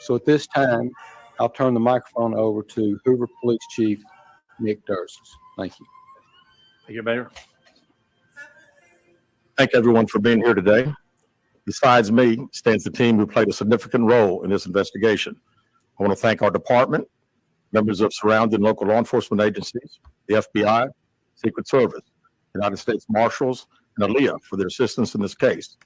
So at this time, I'll turn the microphone over to Hoover Police Chief Nick Durst. Thank you. Thank you, Mayor. Thank everyone for being here today. Besides me stands the team who played a significant role in this investigation. I want to thank our department, members of surrounding local law enforcement agencies, the FBI, Secret Service, United States Marshals, and ALEA for their assistance in this case.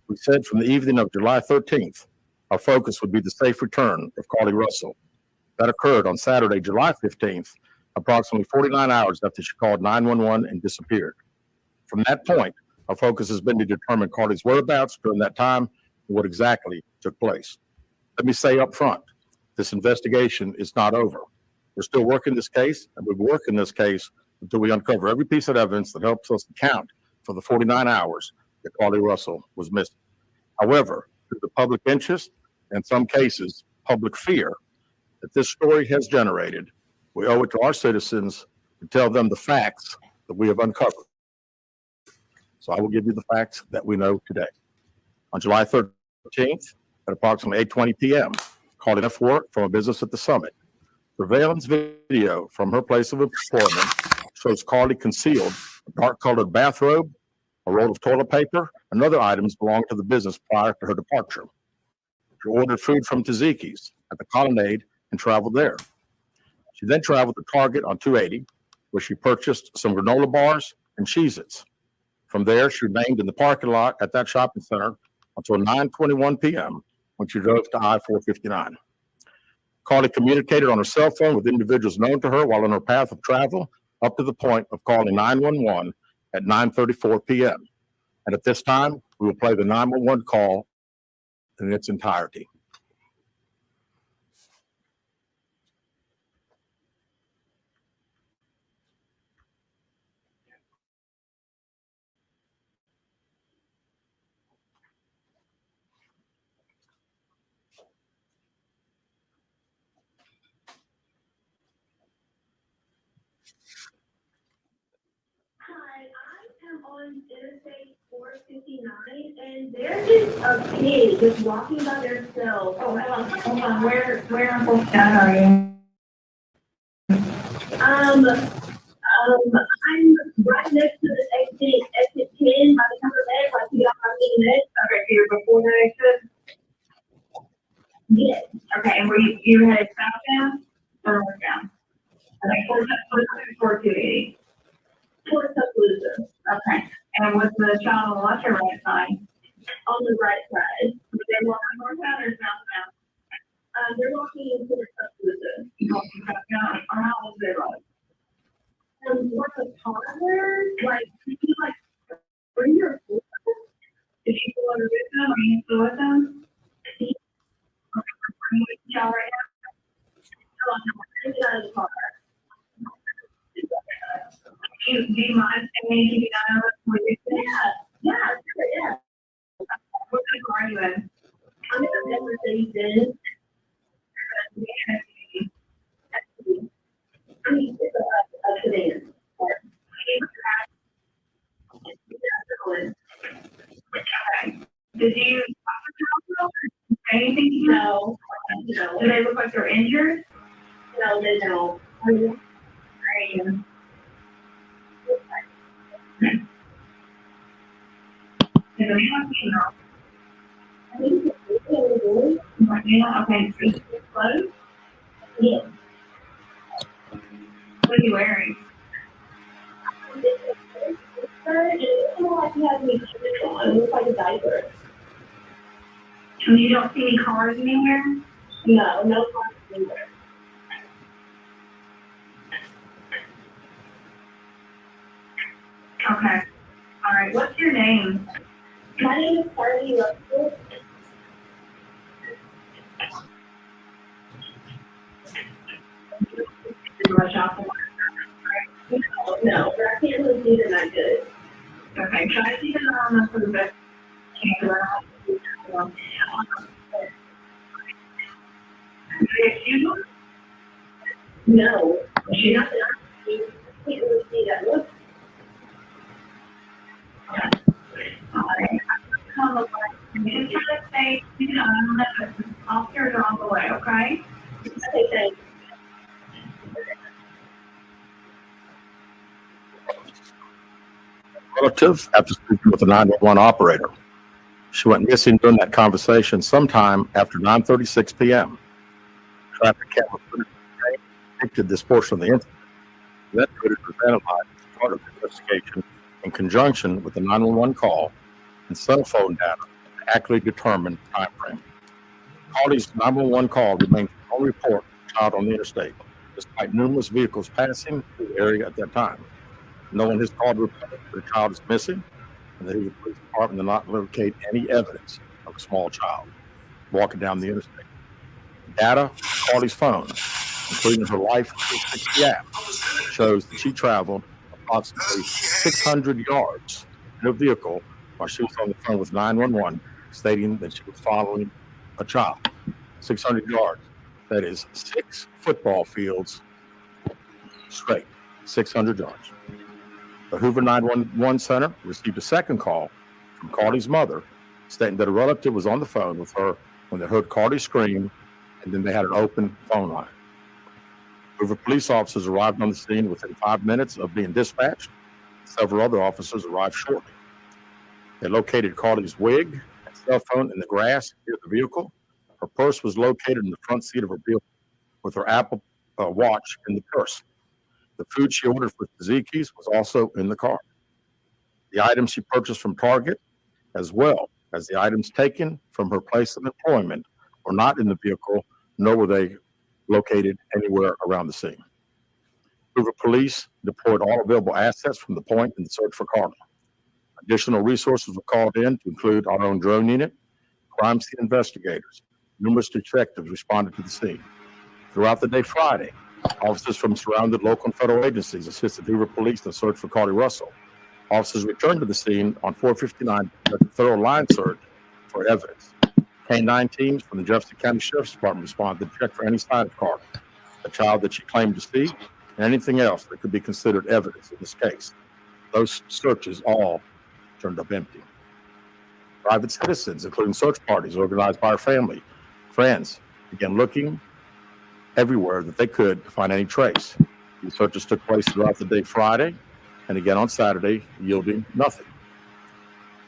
We said from the evening of July 13th, our focus would be the safe return of Carlee Russell. That occurred on Saturday, July 15th, approximately 49 hours after she called 911 and disappeared. From that point, our focus has been to determine Carlee's whereabouts during that time and what exactly took place. Let me say up front, this investigation is not over. We're still working this case, and we'll work in this case until we uncover every piece of evidence that helps us account for the 49 hours that Carlee Russell was missing. However, due to public interest, and in some cases, public fear that this story has generated, we owe it to our citizens to tell them the facts that we have uncovered. So I will give you the facts that we know today. On July 13th, at approximately 8:20 p.m., Carlee left work from a business at the Summit. Surveillance video from her place of employment shows Carlee concealed a dark-colored bathrobe, a roll of toilet paper, and other items belonging to the business prior to her departure. She ordered food from Taziki's at the Colonnade and traveled there. She then traveled to Target on 280, where she purchased some granola bars and Cheez-Its. From there, she remained in the parking lot at that shopping center until 9:21 p.m. when she drove to I-459. Carlee communicated on her cell phone with individuals known to her while on her path of travel up to the point of calling 911 at 9:34 p.m. And at this time, we will play the 911 call in its entirety. On Interstate 459, and there's just a kid just walking by themselves. Oh, hold on. Where on 459 are you? I'm right next to the exit 10 by the cover bed, like you got my meeting next. Okay, so you're before the exit? Yes. Okay, and were you headed southbound or northbound? Okay, 480. Towards Tuscaloosa. Okay. And was the child on the left or right side? On the right side. Were they walking northbound or southbound? They're walking towards Tuscaloosa. Walking southbound. Or how old they like? Like a toddler, like maybe like 3 or 4. Did you go over with them? Are you still with them? Okay, are you with the child right now? No, I'm not. Out of the car. Do you mind saying you know what you said? Yeah, sure, yeah. What car are you in? I'm in a Mercedes-Benz. I mean, it's a sedan. Okay. Did you say anything? No. No. Do they look like they're injured? No, they don't. Are you? Okay, so clothes? Yeah. What are you wearing? It looks like you have any clothes on. It looks like a diaper. And you don't see any cars anywhere? No, no cars anywhere. Okay. All right. What's your name? My name is Carlee Russell. No, but I can't really see them that good. Okay, try to see them on for the best camera. No, she's not. You can't really see that look. Okay. All right. You just try to stay, on the officers are on the way, okay? Okay, thanks. Relative, after speaking with the 911 operator, she went missing during that conversation sometime after 9:36 p.m. Traffic camera footage depicted this portion of the incident. That footage was analyzed as part of the investigation in conjunction with the 911 call and cell phone data to accurately determine the time frame. Carlee's 911 call remains the only report of a child on the interstate, despite numerous vehicles passing through the area at that time. No one has called to report that the child is missing, and the Hoover Police Department did not locate any evidence of a small child walking down the interstate. Data from Carlee's phone, including her Life 360 app, shows that she traveled approximately 600 yards in a vehicle while she was on the phone with 911, stating that she was following a child. 600 yards. That is 6 football fields straight. 600 yards. The Hoover 911 Center received a second call from Carlee's mother, stating that a relative was on the phone with her when they heard Carlee scream, and then they had an open phone line. Hoover police officers arrived on the scene within 5 minutes of being dispatched. Several other officers arrived shortly. They located Carlee's wig and cell phone in the grass near the vehicle. Her purse was located in the front seat of her vehicle with her Apple Watch in the purse. The food she ordered for Tzatziki's was also in the car. The items she purchased from Target, as well as the items taken from her place of employment, were not in the vehicle, nor were they located anywhere around the scene. Hoover police deployed all available assets from the point in the search for Carlee. Additional resources were called in to include our own drone unit, crime scene investigators. Numerous detectives responded to the scene. Throughout the day Friday, officers from surrounding local and federal agencies assisted Hoover police in the search for Carlee Russell. Officers returned to the scene on 459 to a thorough line search for evidence. K-9 teams from the Jefferson County Sheriff's Department responded to check for any sign of Carlee, the child that she claimed to see, and anything else that could be considered evidence in this case. Those searches all turned up empty. Private citizens, including search parties organized by her family, friends, began looking everywhere that they could to find any trace. These searches took place throughout the day Friday and again on Saturday, yielding nothing.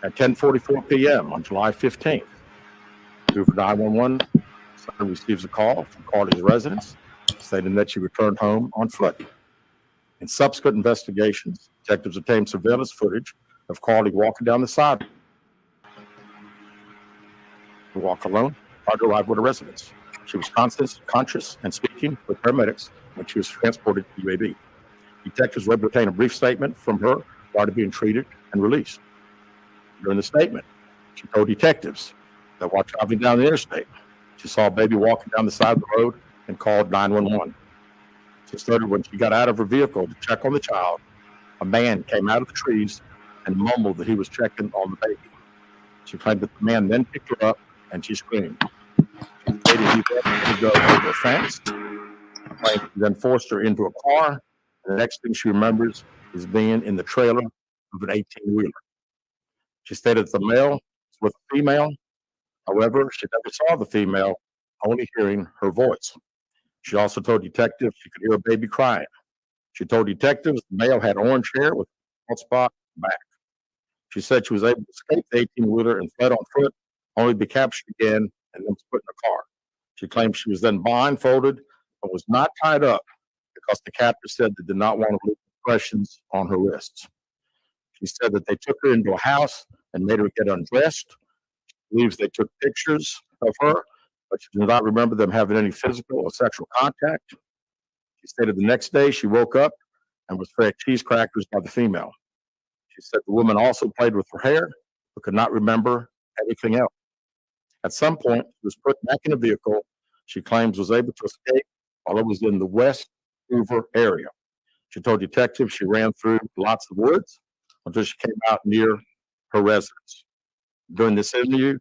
At 10:44 p.m. on July 15th, Hoover 911 receives a call from Carlee's residence stating that she returned home on foot. In subsequent investigations, detectives obtained surveillance footage of Carlee walking down the sidewalk alone prior to arrival at her residence. She was conscious and speaking with paramedics when she was transported to UAB. Detectives were able to obtain a brief statement from her prior to being treated and released. During the statement, she told detectives that while traveling down the interstate, she saw a baby walking down the side of the road and called 911. She stated when she got out of her vehicle to check on the child, a man came out of the trees and mumbled that he was checking on the baby. She claimed that the man then picked her up and she screamed. She stated he then had to go over a fence. He then forced her into a car. And the next thing she remembers is being in the trailer of an 18-wheeler. She stated that the male was with a female. However, she never saw the female, only hearing her voice. She also told detectives she could hear a baby crying. She told detectives the male had orange hair with a spot back. She said she was able to escape the 18-wheeler and fled on foot, only to be captured again and then was put in a car. She claimed she was then blindfolded but was not tied up because the captor said they did not want to leave impressions on her wrists. She said that they took her into a house and made her get undressed. She believes they took pictures of her, but she does not remember them having any physical or sexual contact. She stated the next day she woke up and was fed cheese crackers by the female. She said the woman also played with her hair, but could not remember anything else. At some point, she was put back in a vehicle she claims was able to escape while it was in the West Hoover area. She told detectives she ran through lots of woods until she came out near her residence. During this interview,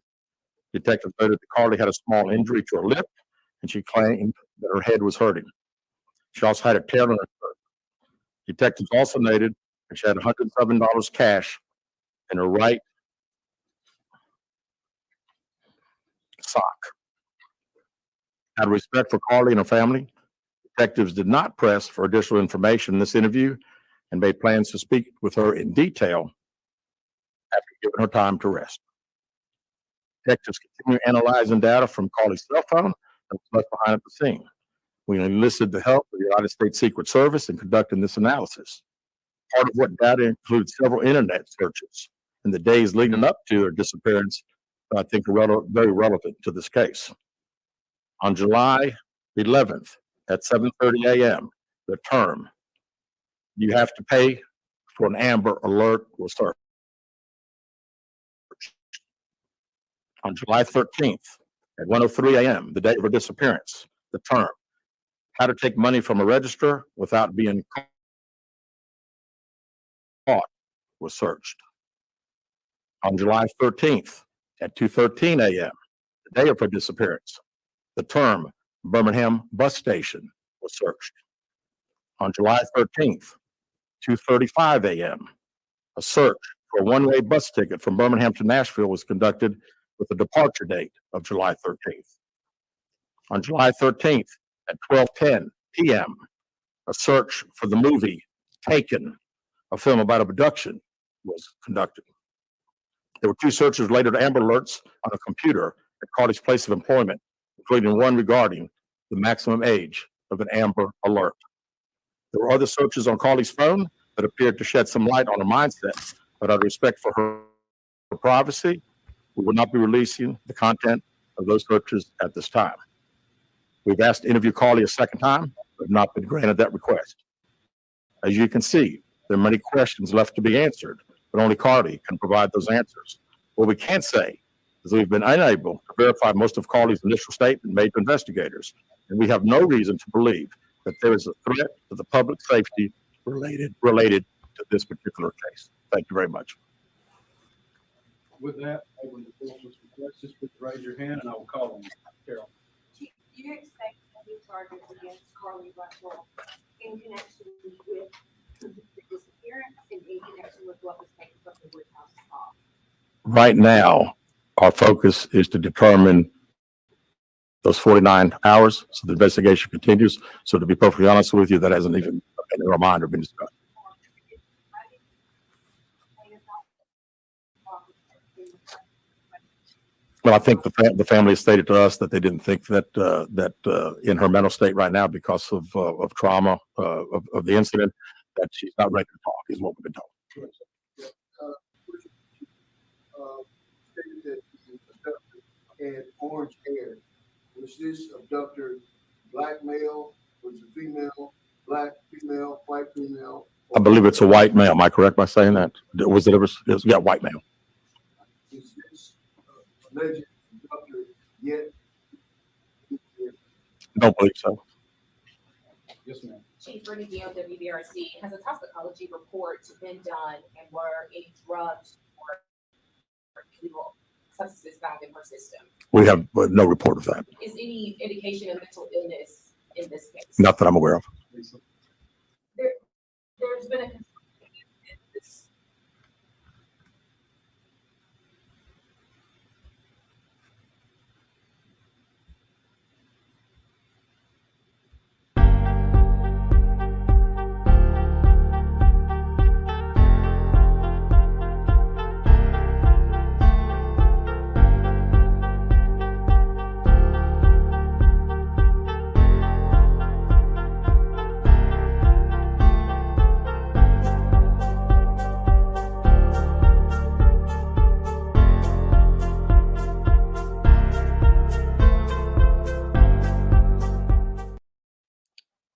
detectives noted that Carlee had a small injury to her lip, and she claimed that her head was hurting. She also had a tear in her shirt. Detectives also noted that she had $107 cash in her right sock. Out of respect for Carlee and her family, detectives did not press for additional information in this interview and made plans to speak with her in detail after giving her time to rest. Detectives continue analyzing data from Carlee's cell phone that was left behind at the scene. We enlisted the help of the United States Secret Service in conducting this analysis. Part of what data includes several internet searches in the days leading up to her disappearance that I think are very relevant to this case. On July 11th at 7:30 a.m., the term "you have to pay for an Amber Alert" was searched. On July 13th at 1:03 a.m., the day of her disappearance, the term "how to take money from a register without being caught" was searched. On July 13th at 2:13 a.m., the day of her disappearance, the term "Birmingham Bus Station" was searched. On July 13th, 2:35 a.m., a search for a one-way bus ticket from Birmingham to Nashville was conducted with a departure date of July 13th. On July 13th at 12:10 p.m., a search for the movie Taken, a film about abduction, was conducted. There were 2 searches related to Amber Alerts on a computer at Carlee's place of employment, including one regarding the maximum age of an Amber Alert. There were other searches on Carlee's phone that appeared to shed some light on her mindset, but out of respect for her privacy, we will not be releasing the content of those searches at this time. We've asked to interview Carlee a second time, but have not been granted that request. As you can see, there are many questions left to be answered, but only Carlee can provide those answers. What we can say is we've been unable to verify most of Carlee's initial statement made to investigators, and we have no reason to believe that there is a threat to the public safety related to this particular case. Thank you very much. With that, open the floor for some questions. Please raise your hand and I will call on you. Carol. Do you expect any charges against Carlee Russell in connection with the disappearance and in connection with what was taken from the Woodhouse call? Right now, our focus is to determine those 49 hours, so the investigation continues. So to be perfectly honest with you, that hasn't even been in our mind or been discussed. Well, I think the family has stated to us that they didn't think that in her mental state right now, because of trauma of the incident, that she's not ready to talk, is what we've been told. Stated that the abductor had orange hair. Was this abductor black male? Was it female? Black female? White female? I believe it's a white male. Am I correct by saying that? Was it ever? Yeah, white male. Is this alleged abductor yet? Don't believe so. Yes, ma'am. Chief Renegade of WBRC, has a toxicology report been done, and were any drugs or illegal substances found in her system? We have no report of that. Is any indication of mental illness in this case? Not that I'm aware of. There's been a this.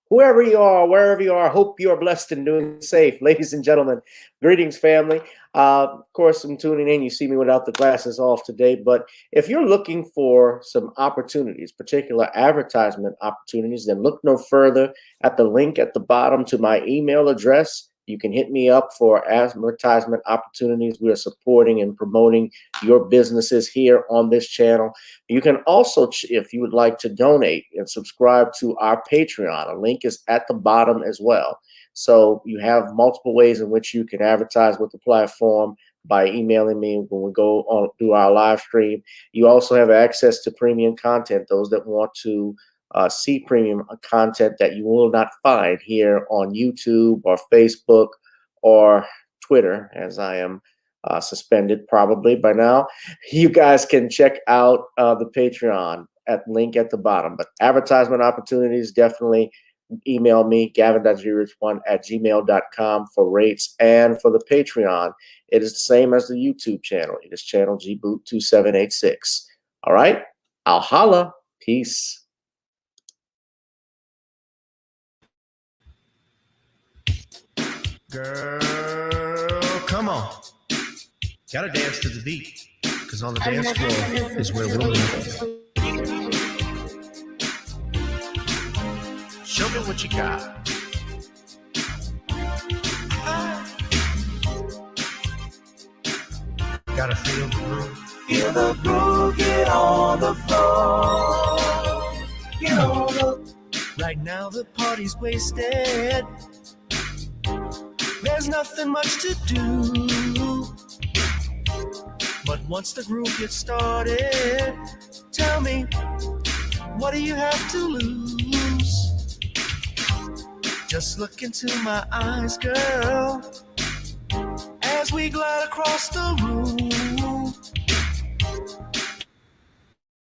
Whoever you are, wherever you are, I hope you are blessed and doing safe. Ladies and gentlemen, greetings, family. Of course, I'm tuning in. You see me without the glasses off today. But if you're looking for some opportunities, particular advertisement opportunities, then look no further at the link at the bottom to my email address. You can hit me up for advertisement opportunities. We are supporting and promoting your businesses here on this channel. You can also, if you would like to donate and subscribe to our Patreon, a link is at the bottom as well. So you have multiple ways in which you can advertise with the platform. by emailing me when we go on do our live stream. You also have access to premium content. Those that want to see premium content that you will not find here on YouTube or Facebook or Twitter, as I am suspended probably by now. You guys can check out the Patreon at link at the bottom. But advertisement opportunities, definitely email me, gavin.grich1@gmail.com for rates. And for the Patreon, it is the same as the YouTube channel. It is channel gboot2786. All right, I'll holla. Peace. Girl, come on. Gotta dance to the beat. Cause on the dance floor is where we'll meet. Show me what you got. Gotta feel the groove. Feel the groove, get on the floor. Get on the. Right now the party's wasted. There's nothing much to do. But once the groove gets started, tell me, what do you have to lose? Just look into my eyes, girl, as we glide across the room.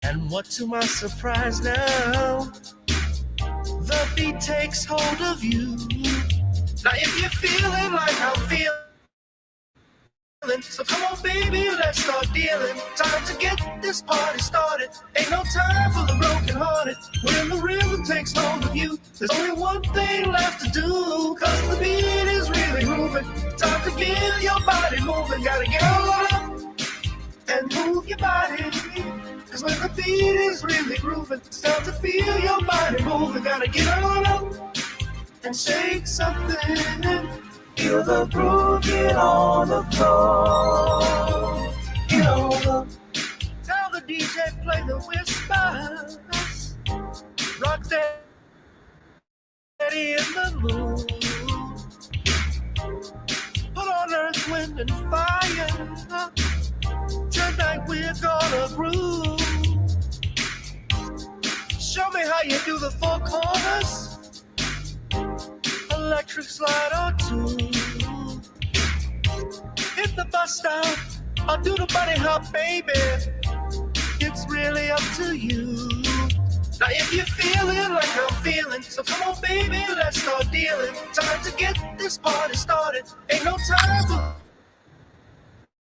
And what to my surprise now, the beat takes hold of you. Now if you're feeling like I'm feeling, so come on baby, let's start dealing. Time to get this party started. Ain't no time for the broken hearted. When the rhythm takes hold of you, there's only one thing left to do. Cause the beat is really moving. Time to get your body moving. Gotta get on up and move your body. Cause when the beat is really grooving, it's time to feel your body moving. Gotta get on up and shake something. Feel the groove, get on the floor. Get on the. Tell the DJ play the whispers. Rock steady in the mood. Put on earth, wind, and fire. Tonight we're gonna groove. Show me how you do the four corners. Electric slide or two. Hit the bus stop or do the bunny hop, baby. It's really up to you. Now if you're feeling like I'm feeling, so come on baby, let's start dealing. Time to get this party started. Ain't no time for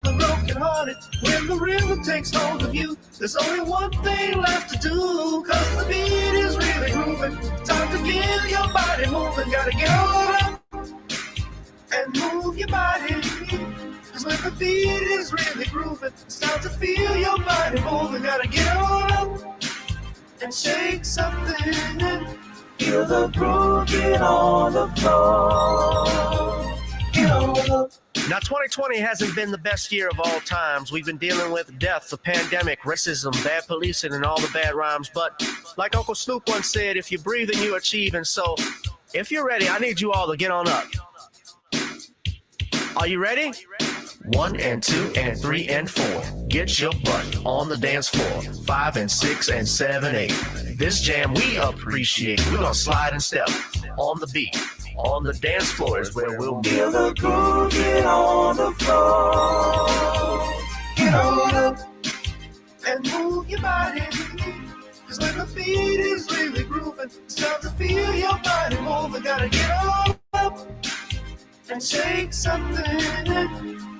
the broken hearted. When the rhythm takes hold of you, there's only one thing left to do. Cause the beat is really grooving. Time to get your body moving. Gotta get on up and move your body. Cause when the beat is really grooving, it's time to feel your body moving. Gotta get on up and shake something. Feel the groove, get on the floor. Get on the. Now, 2020 hasn't been the best year of all times. We've been dealing with death, the pandemic, racism, bad policing, and all the bad rhymes. But like Uncle Snoop once said, if you breathe and you achieve. And so, if you're ready, I need you all to get on up. Are you ready? 1 and 2 and 3 and 4. Get your butt on the dance floor. 5 and 6 and 7, 8. This jam we appreciate. We're gonna slide and step on the beat. On the dance floor is where we'll be. Feel the groove, get on the floor. Get on up And move your body. Cause when the beat is really grooving, it's time to feel your body moving. Gotta get on up and shake something.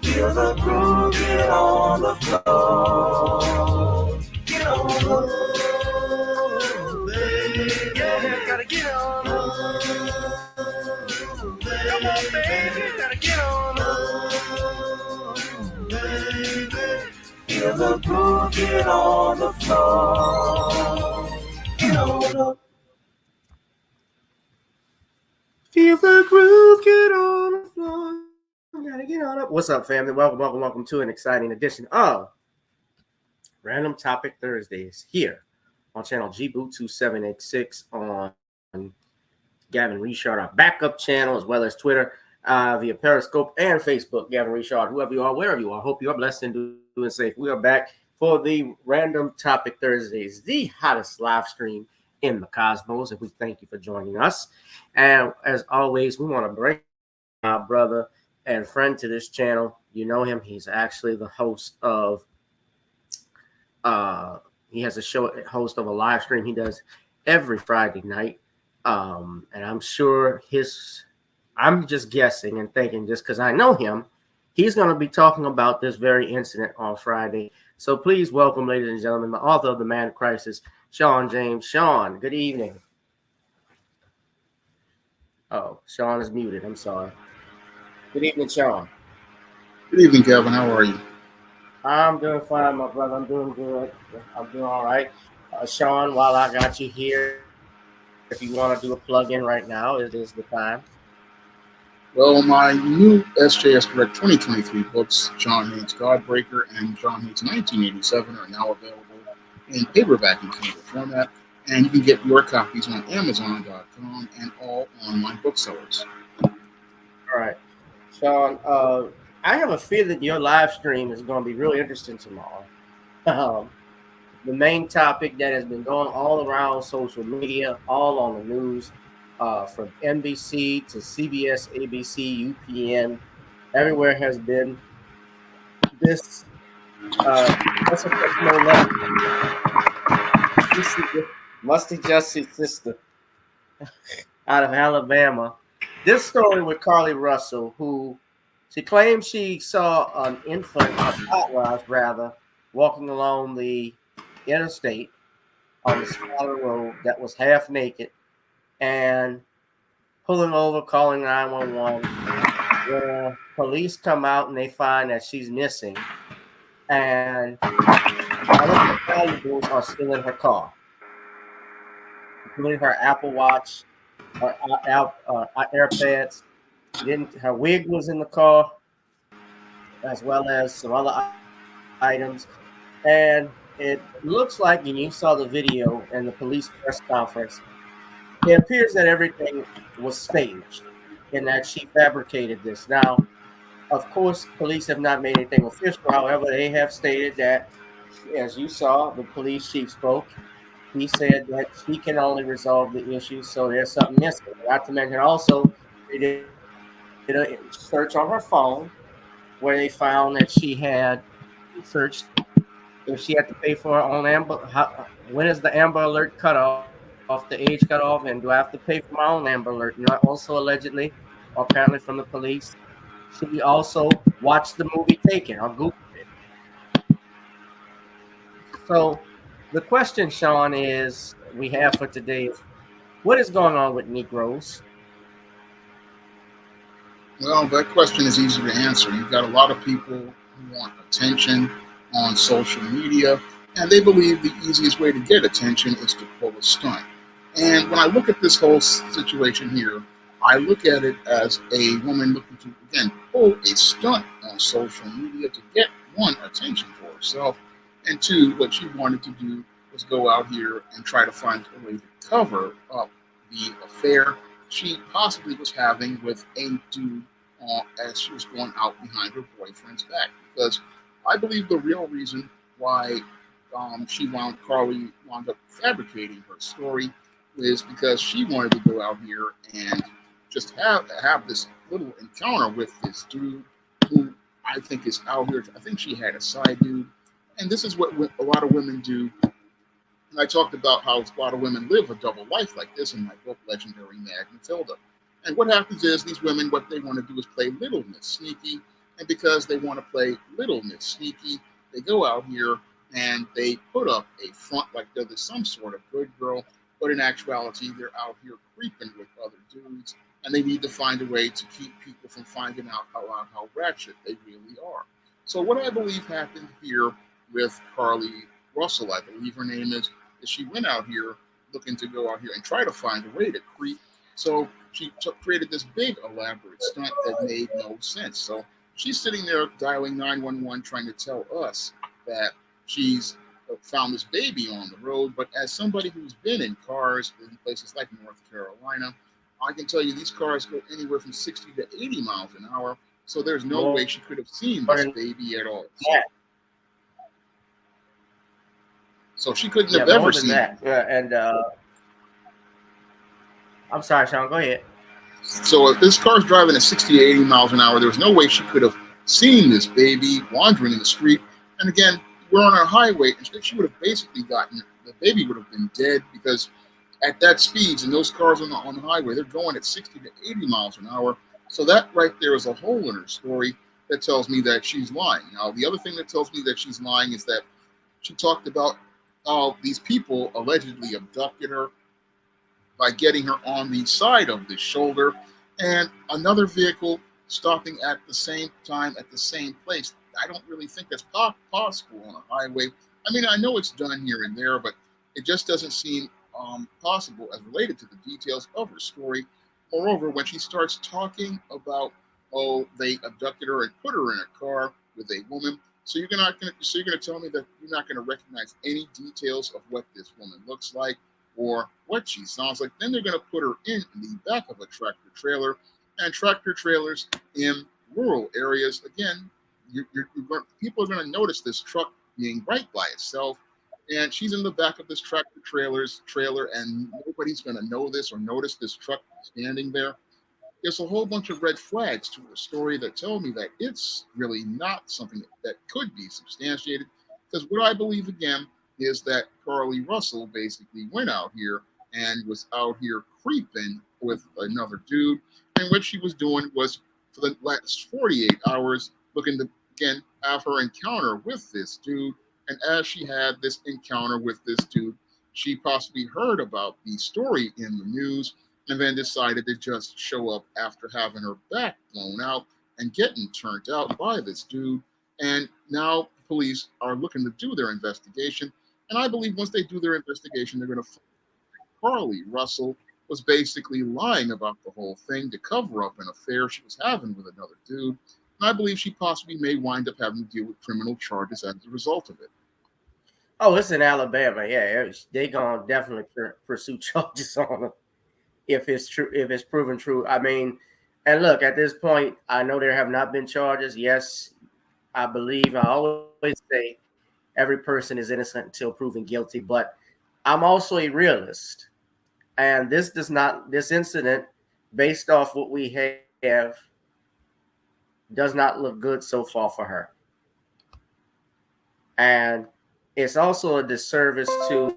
Feel the groove, get on the floor. Get on the. Baby, yeah, gotta get on up. Come on, baby, gotta get on up. Baby. Feel the groove, get on the floor. Get on up. Feel the groove, get on the floor. Gotta get on up. What's up, family? Welcome to an exciting edition of Random Topic Thursdays here on channel GBoot2786 on Gavin Richard, our backup channel, as well as Twitter via Periscope and Facebook. Gavin Richard, whoever you are, wherever you are, hope you are blessed and doing safe. We are back for the Random Topic Thursdays, the hottest live stream in the cosmos, and we thank you for joining us. And as always, we want to bring my brother and friend to this channel. You know him. He's actually the host of he has a host of a live stream he does every Friday night. And I'm sure I'm just guessing and thinking, just because I know him, he's going to be talking about this very incident on Friday. So please welcome, ladies and gentlemen, the author of The Man Crisis, Shawn James. Shawn, good evening. Oh, Shawn is muted. I'm sorry. Good evening, Shawn. Good evening, Gavin. How are you? I'm doing fine, my brother. I'm doing good. I'm doing all right. Shawn, while I got you here, if you want to do a plug-in right now, it is the time. Well, my new SJS Direct 2023 books, John Hates Godbreaker and John Hates 1987, are now available in paperback and Kindle format, and you can get your copies on Amazon.com and all online booksellers. All right. Shawn, I have a feeling your live stream is going to be really interesting tomorrow. The main topic that has been going all around social media, all on the news, from NBC to CBS, ABC, UPN, everywhere has been this Musty Justice sister out of Alabama. This story with Carlee Russell, who she claims she saw an infant, a hot rather, walking along the interstate on the side of the road that was half naked and pulling over, calling 911. Where police come out and they find that she's missing, and all of her valuables are still in her car, including her Apple Watch, her AirPads. Her wig was in the car, as well as some other items. And it looks like, and you saw the video and the police press conference, it appears that everything was staged and that she fabricated this. Now, of course, police have not made anything official. However, they have stated that, as you saw, the police chief spoke. He said that she can only resolve the issue, so there's something missing. Not to mention, also, they did a search on her phone where they found that she had searched if she had to pay for her own Amber. When is the Amber Alert cut off, the age cut off, and do I have to pay for my own Amber Alert? You know, also allegedly, or apparently from the police, she also watched the movie Taken or Googled it. So the question, Shawn, we have for today is, what is going on with Negroes? Well, that question is easy to answer. You've got a lot of people who want attention on social media, and they believe the easiest way to get attention is to pull a stunt. And when I look at this whole situation here, I look at it as a woman looking to, again, pull a stunt on social media to get, one, attention for herself, and two, what she wanted to do was go out here and try to find a way to cover up the affair she possibly was having with a dude as she was going out behind her boyfriend's back. Because I believe the real reason why Carlee wound up fabricating her story is because she wanted to go out here and just have this little encounter with this dude who I think is out here. I think she had a side dude. And this is what a lot of women do. And I talked about how a lot of women live a double life like this in my book, Legendary Mad Matilda. And what happens is these women, what they want to do is play Little Miss Sneaky. And because they want to play Little Miss Sneaky, they go out here and they put up a front like they're some sort of good girl. But in actuality, they're out here creeping with other dudes. And they need to find a way to keep people from finding out how ratchet they really are. So what I believe happened here with Carlee Russell, I believe her name is she went out here looking to go out here and try to find a way to creep. So she created this big elaborate stunt that made no sense. So she's sitting there dialing 911 trying to tell us that she's found this baby on the road. But as somebody who's been in cars in places like North Carolina, I can tell you these cars go anywhere from 60 to 80 miles an hour. So there's no More way she could have seen this than baby at all. that. So she couldn't Yeah, have ever more than seen it. that. Yeah, and I'm sorry, Sean. Go ahead. So if this car's driving at 60 to 80 miles an hour, there was no way she could have seen this baby wandering in the street. And again, we're on a highway, and she would have basically the baby would have been dead, because at that speeds and those cars on the highway, they're going at 60 to 80 miles an hour. So that right there is a hole in her story that tells me that she's lying. Now, the other thing that tells me that she's lying is that she talked about how these people allegedly abducted her by getting her on the side of the shoulder, and another vehicle stopping at the same time at the same place. I don't really think that's possible on a highway. I mean, I know it's done here and there, but it just doesn't seem possible as related to the details of her story. Moreover, when she starts talking about, oh, they abducted her and put her in a car with a woman, so you're gonna tell me that you're not gonna recognize any details of what this woman looks like or what she sounds like. Then they're going to put her in the back of a tractor trailer, and tractor trailers in rural areas, again, people are going to notice this truck being right by itself, and she's in the back of this tractor trailer, and nobody's going to know this or notice this truck standing there. There's a whole bunch of red flags to her story that tell me that it's really not something that could be substantiated, because what I believe, again, is that Carlee Russell basically went out here and was out here creeping with another dude. And what she was doing was, for the last 48 hours, looking to, again, have her encounter with this dude. And as she had this encounter with this dude, she possibly heard about the story in the news and then decided to just show up after having her back blown out and getting turned out by this dude. And now police are looking to do their investigation. And I believe once they do their investigation, they're going to find Carlee Russell was basically lying about the whole thing to cover up an affair she was having with another dude. And I believe she possibly may wind up having to deal with criminal charges as a result of it. Oh, it's in Alabama. Yeah, they gonna definitely pursue charges on them if it's true, if it's proven true. I mean, and look, at this point, I know there have not been charges. Yes, I believe, I always say every person is innocent until proven guilty, but I'm also a realist. And this incident, based off what we have, does not look good so far for her. And it's also a disservice to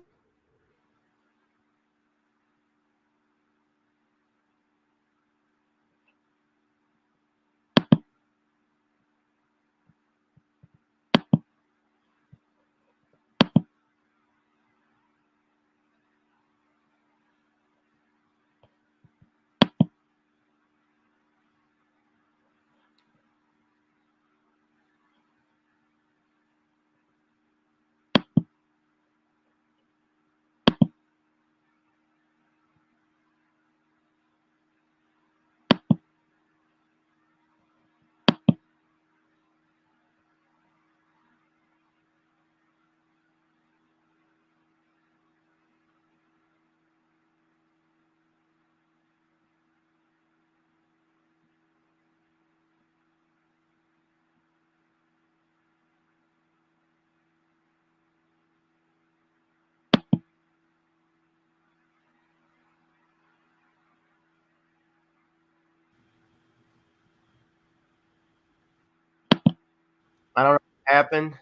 I don't know what happened.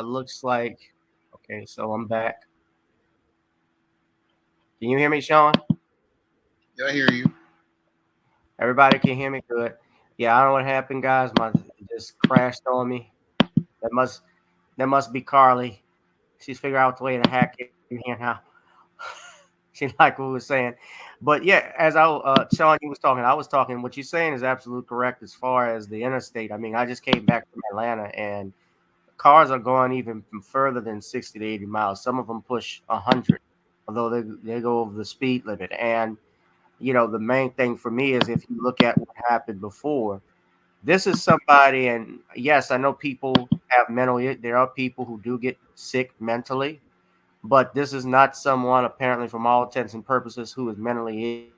Looks like okay, so I'm back. Can you hear me, Sean? Yeah, I hear you. Everybody can hear me good. Yeah, I don't know what happened, guys. It just crashed on me. That must be Carlee. She's figured out the way to hack in here now. She like what we were saying. But yeah, as Sean, you was talking, I was talking. What you're saying is absolutely correct as far as the interstate. I mean, I just came back from Atlanta, and cars are going even further than 60 to 80 miles. Some of them push 100, although they go over the speed limit. And the main thing for me is if you look at what happened before, this is somebody, and yes, I know people have there are people who do get sick mentally, but this is not someone, apparently, from all intents and purposes, who is mentally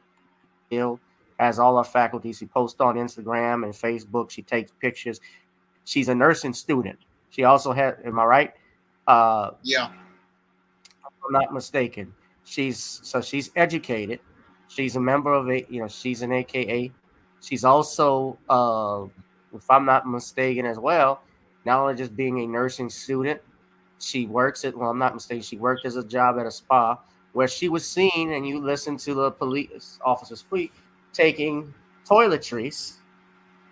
ill. Has all her faculties. She posts on Instagram and Facebook. She takes pictures. She's a nursing student. She also had, am I right? Yeah. If I'm not mistaken. She's educated. She's a member of she's an AKA. She's also, if I'm not mistaken as well, not only just being a nursing student, she works at, well, I'm not mistaken, she worked as a job at a spa where she was seen, and you listen to the police officers speak, taking toiletries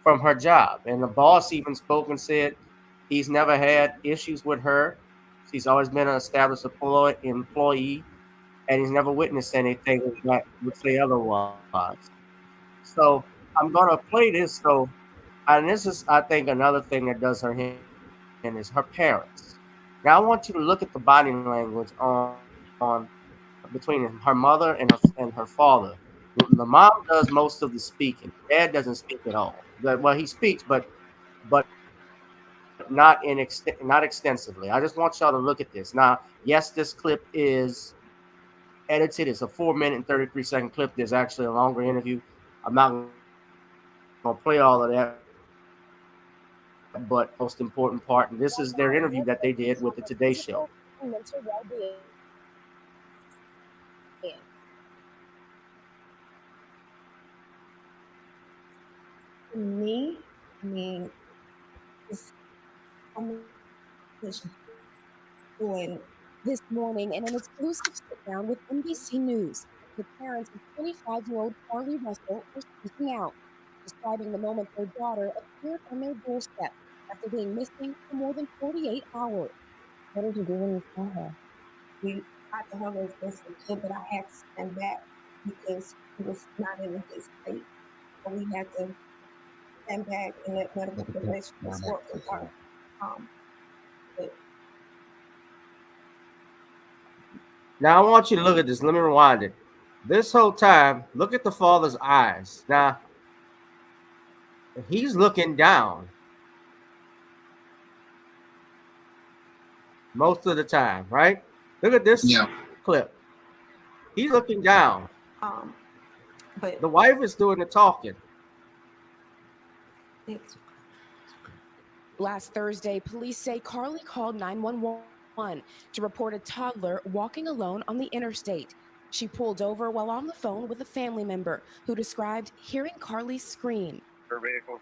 from her job. And the boss even spoke and said he's never had issues with her. She's always been an established employee, and he's never witnessed anything that would say otherwise. So I'm gonna play this. So, and this is, I think, another thing that does her in is her parents. Now, I want you to look at the body language on between her mother and her father. The mom does most of the speaking. Dad doesn't speak at all. Well, he speaks, but not extensively. I just want y'all to look at this. Now, yes, this clip is edited. It's a 4 minute and 33-second clip. There's actually a longer interview. I'm not gonna play all of that, but most important part, and this is their interview that they did with the Today Show. Mental well-being. For me, I mean, it's almost doing This morning, in an exclusive sit-down with NBC News, the parents of 25-year-old Carlee Russell were speaking out, describing the moment their daughter appeared on their doorstep after being missing for more than 48 hours. What did you do when you saw her? We tried to help her as best we could, but I had to stand back because she was not in a good state. So we had to stand back and let medical professionals work with her. But Now I want you to look at this. Let me rewind it. This whole time, look at the father's eyes. Now, he's looking down most of the time, right? Look at this clip. He's looking down. but The wife is doing the talking. Last Thursday, police say Carlee called 911 to report a toddler walking alone on the interstate. She pulled over while on the phone with a family member who described hearing Carlee scream. Her vehicle's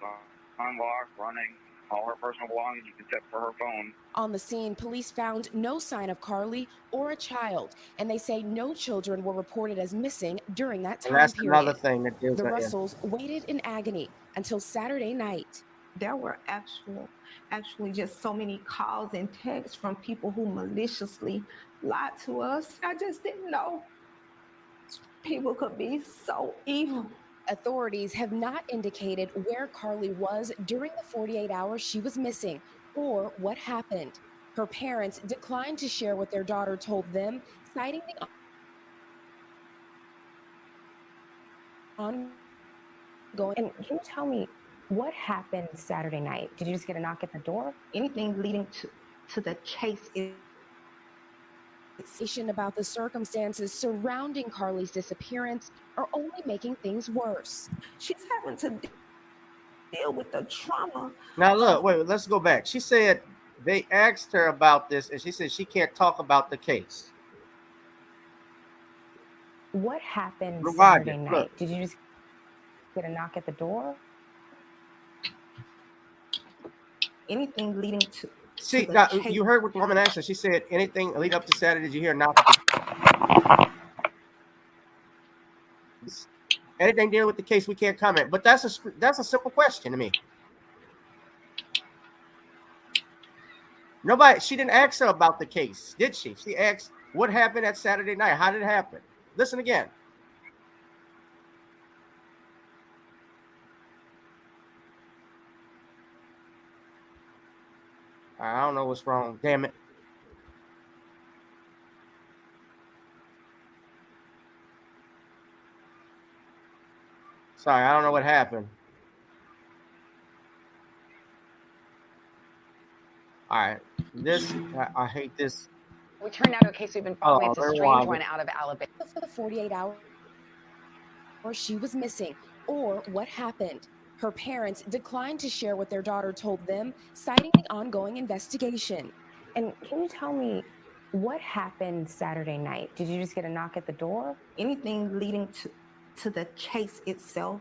unlocked, running, all her personal belongings except for her phone. On the scene, police found no sign of Carlee or a child, and they say no children were reported as missing during that time That's period. another thing that gives The her Russells waited in agony until Saturday night. there were actually just so many calls and texts from people who maliciously lied to us. I just didn't know people could be so evil. Authorities have not indicated where Carlee was during the 48 hours she was missing or what happened. Her parents declined to share what their daughter told them, citing the ongoing. And can you tell me what happened Saturday night? Did you just get a knock at the door? Anything leading to the case is about the circumstances surrounding Carlee's disappearance are only making things worse. She's having to deal with the trauma. Now look, wait, let's go back. She said they asked her about this, and she said she can't talk about the case. What happened Rewind Saturday it. night? Look. Did you just get a knock at the door? Anything leading to See, the now, case. you heard what the woman asked her. She said anything lead up to Saturday. Did you hear knock? Anything dealing with the case, we can't comment. But that's a simple question to me. Nobody. She didn't ask her about the case, did she? She asked what happened at Saturday night. How did it happen? Listen again. I don't know what's wrong. Damn it. Sorry, I don't know what happened. All right. This, I hate this. We turn now to a case we've been following. It's a very strange wild. one out of Alabama. For the 48 hours she was missing, or what happened. Her parents declined to share what their daughter told them, citing the ongoing investigation. And can you tell me what happened Saturday night? Did you just get a knock at the door? Anything leading to the case itself,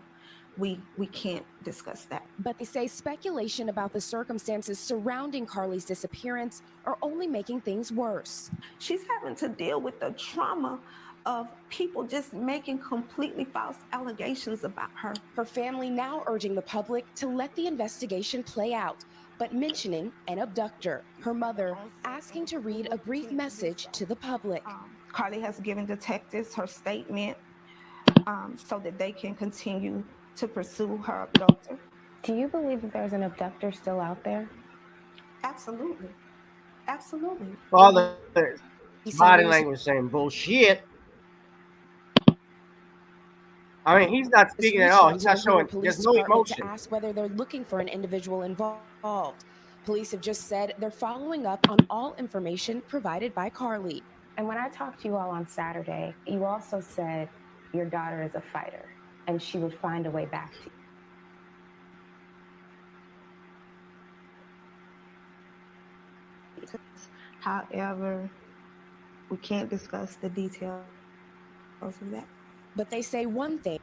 we can't discuss that. But they say speculation about the circumstances surrounding Carlee's disappearance are only making things worse. She's having to deal with the trauma of people just making completely false allegations about her. Her family now urging the public to let the investigation play out, but mentioning an abductor. Her mother asking to read a brief message to the public. Carlee has given detectives her statement so that they can continue to pursue her abductor. Do you believe that there's an abductor still out there? Absolutely. Absolutely. Father, body language saying bullshit. I mean, he's not speaking at all. He's not showing. There's no emotion. To ask whether they're looking for an individual involved. Police have just said they're following up on all information provided by Carlee. And when I talked to you all on Saturday, you also said your daughter is a fighter and she would find a way back to you. However, we can't discuss the details of that. But they say one thing.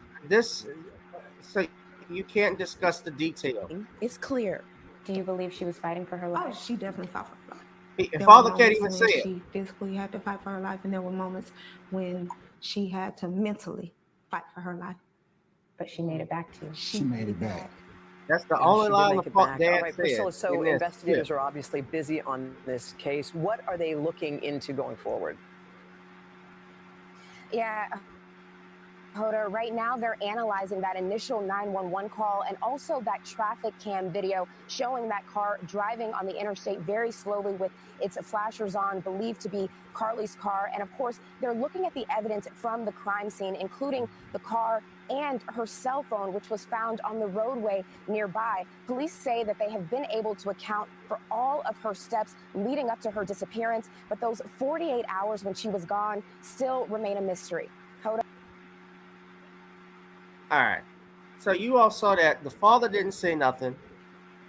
So you can't discuss the detail. It's clear. Do you believe she was fighting for her life? Oh, she definitely fought for her life. If Father can't even say it. She physically had to fight for her life, and there were moments when she had to mentally fight for her life. But she made it back to you. She made it back. That's the only line the fuck Dad All right, said. Priscilla, so investigators are obviously busy on this case. What are they looking into going forward? Yeah. Hoda, right now they're analyzing that initial 911 call and also that traffic cam video showing that car driving on the interstate very slowly with its flashers on, believed to be Carlee's car. And of course, they're looking at the evidence from the crime scene, including the car and her cell phone, which was found on the roadway nearby. Police say that they have been able to account for all of her steps leading up to her disappearance, but those 48 hours when she was gone still remain a mystery. Hoda. All right. So you all saw that the father didn't say nothing,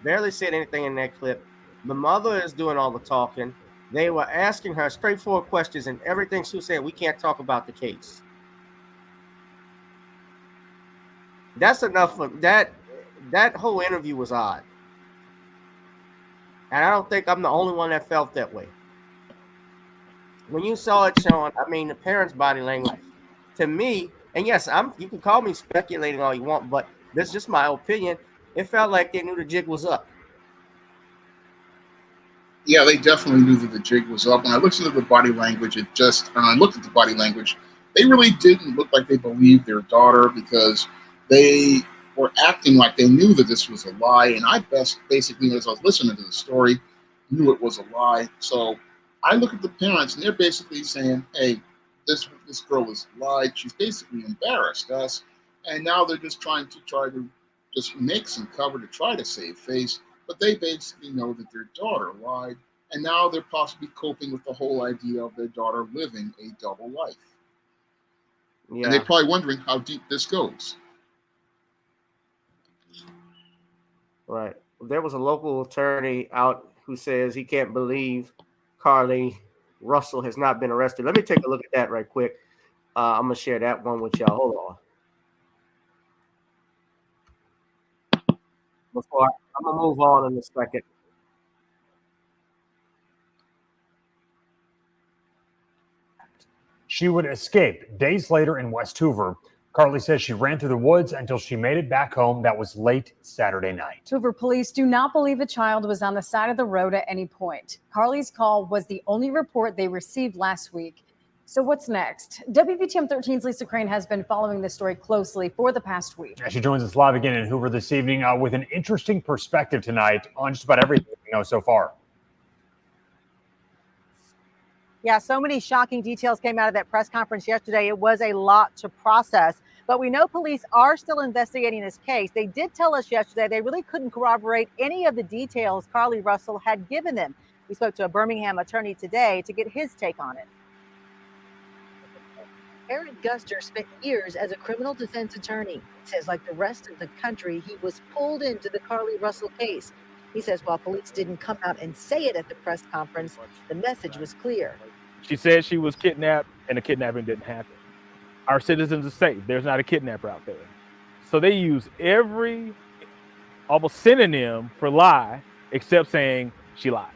barely said anything in that clip. The mother is doing all the talking. They were asking her straightforward questions, and everything she was saying, we can't talk about the case. That's enough for that. That whole interview was odd. And I don't think I'm the only one that felt that way. When you saw it, Shawn, I mean, the parents' body language, to me, and yes, you can call me speculating all you want, but this is just my opinion. It felt like they knew the jig was up. Yeah, they definitely knew that the jig was up. When I listened to the body language, I looked at the body language, they really didn't look like they believed their daughter, because they were acting like they knew that this was a lie. And I basically, as I was listening to the story, knew it was a lie. So I look at the parents, and they're basically saying, hey, this girl has lied. She's basically embarrassed us. And now they're just trying to just make some cover to try to save face. But they basically know that their daughter lied. And now they're possibly coping with the whole idea of their daughter living a double life. Yeah. And they're probably wondering how deep this goes. Right. There was a local attorney out who says he can't believe Carlee Russell has not been arrested. Let me take a look at that right quick. I'm going to share that one with y'all. Hold on. I'm going to move on in a second. She would escape days later in West Hoover. Carlee says she ran through the woods until she made it back home. That was late Saturday night. Hoover police do not believe a child was on the side of the road at any point. Carlee's call was the only report they received last week. So what's next? WPTM 13's Lisa Crane has been following this story closely for the past week. She joins us live again in Hoover this evening with an interesting perspective tonight on just about everything we know so far. Yeah, so many shocking details came out of that press conference yesterday. It was a lot to process, but we know police are still investigating this case. They did tell us yesterday they really couldn't corroborate any of the details Carlee Russell had given them. We spoke to a Birmingham attorney today to get his take on it. Eric Guster spent years as a criminal defense attorney. He says, like the rest of the country, he was pulled into the Carlee Russell case. He says while police didn't come out and say it at the press conference, the message was clear. She said she was kidnapped and the kidnapping didn't happen. Our citizens are safe. There's not a kidnapper out there. So they use every almost synonym for lie except saying she lied.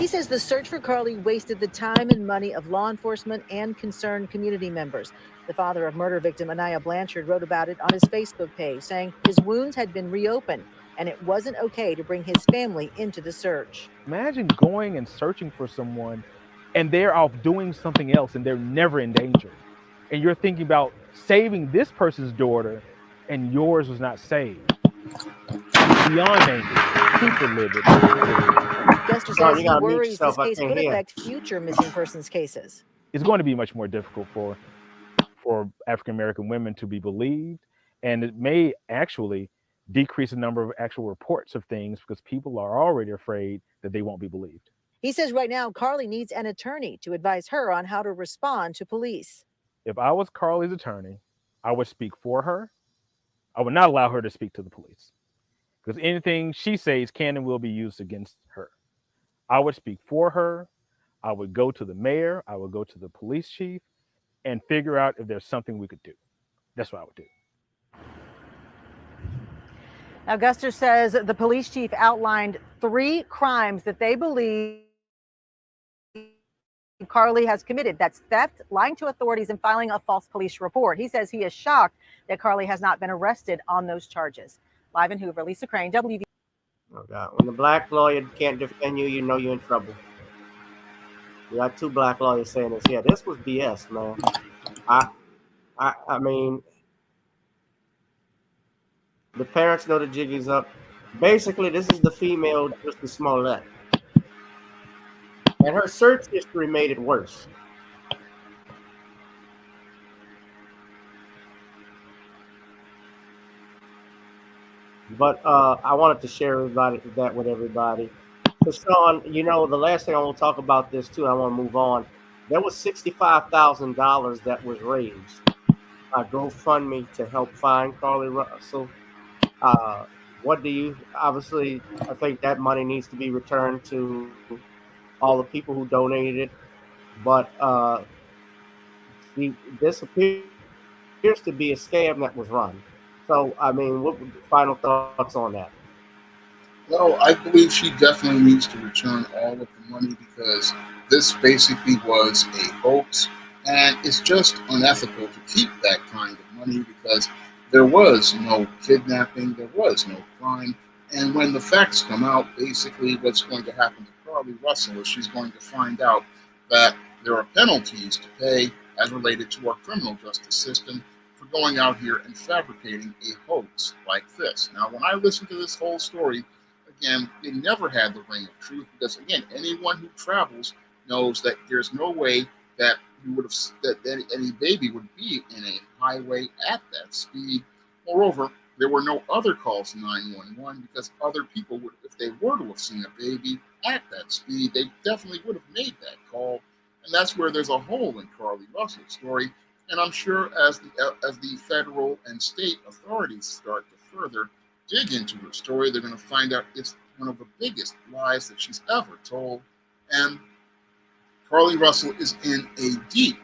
He says the search for Carlee wasted the time and money of law enforcement and concerned community members. The father of murder victim Anaya Blanchard wrote about it on his Facebook page, saying his wounds had been reopened and it wasn't okay to bring his family into the search. Imagine going and searching for someone and they're off doing something else and they're never in danger. And you're thinking about saving this person's daughter and yours was not saved. Beyond danger, people live it. Guster says he worries this case could affect future missing persons cases. It's going to be much more difficult for African-American women to be believed. And it may actually decrease the number of actual reports of things because people are already afraid that they won't be believed. He says right now, Carlee needs an attorney to advise her on how to respond to police. If I was Carlee's attorney, I would speak for her. I would not allow her to speak to the police because anything she says can and will be used against her. I would speak for her. I would go to the mayor. I would go to the police chief and figure out if there's something we could do. That's what I would do. Now, Guster says the police chief outlined 3 crimes that they believe Carlee has committed. That's theft, lying to authorities, and filing a false police report. He says he is shocked that Carlee has not been arrested on those charges. Live in Hoover, Lisa Crane, WV. Oh God! When the black lawyer can't defend you, you know you're in trouble. We got 2 black lawyers saying this. Yeah, this was BS, man. I mean, the parents know the jig is up. Basically, this is the female, Justice Smollett. And her search history made it worse. But I wanted to share that with everybody. So, Shawn, you know, the last thing I want to talk about this, too, I want to move on. There was $65,000 that was raised by GoFundMe to help find Carlee Russell. What do you, obviously, I think that money needs to be returned to all the people who donated it. But this appears to be a scam that was run. So, I mean, what were the final thoughts on that? Well, I believe she definitely needs to return all of the money because this basically was a hoax, and it's just unethical to keep that kind of money because there was no kidnapping, there was no crime, and when the facts come out, basically what's going to happen to Carlee Russell is she's going to find out that there are penalties to pay as related to our criminal justice system for going out here and fabricating a hoax like this. Now, when I listen to this whole story, again, it never had the ring of truth because, again, anyone who travels knows that there's no way that you would have that any baby would be in a highway at that speed. Moreover, there were no other calls to 911 because other people would, if they were to have seen a baby at that speed, they definitely would have made that call. And that's where there's a hole in Carlee Russell's story. And I'm sure as the federal and state authorities start to further dig into her story, they're going to find out it's one of the biggest lies that she's ever told. And Carlee Russell is in a deep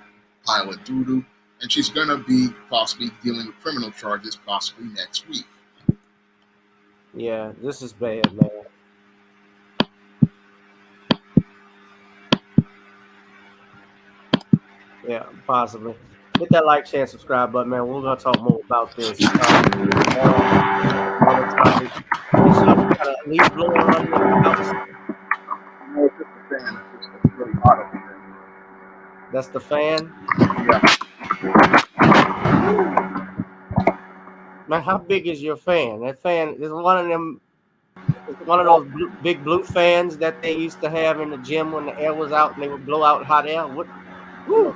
pile of doo-doo, and she's going to be possibly dealing with criminal charges possibly next week. Yeah, this is bad, man. Yeah, possibly. Hit that like, share, subscribe button, man. We're going to talk more about this. Leaves blowing around your house. That's the fan? Yeah. Man, how big is your fan? That fan is one of them. It's one of those big blue fans that they used to have in the gym when the air was out and they would blow out hot air. What? Woo.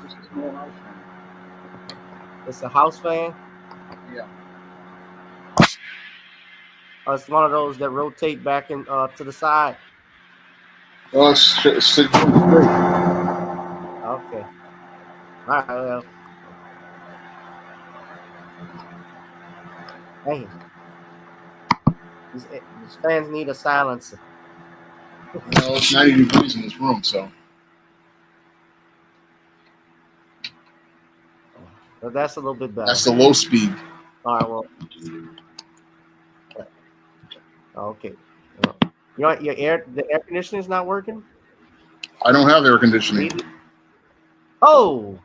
It's a house fan? Yeah. It's one of those that rotate back and to the side. Well, it's Okay. All right. Well. Hey, these fans need a silencer. Well, it's 90 degrees in this room, so. But that's a little bit better. That's the low speed. All right, well. Okay. The air conditioning is not working? I don't have air conditioning. Oh,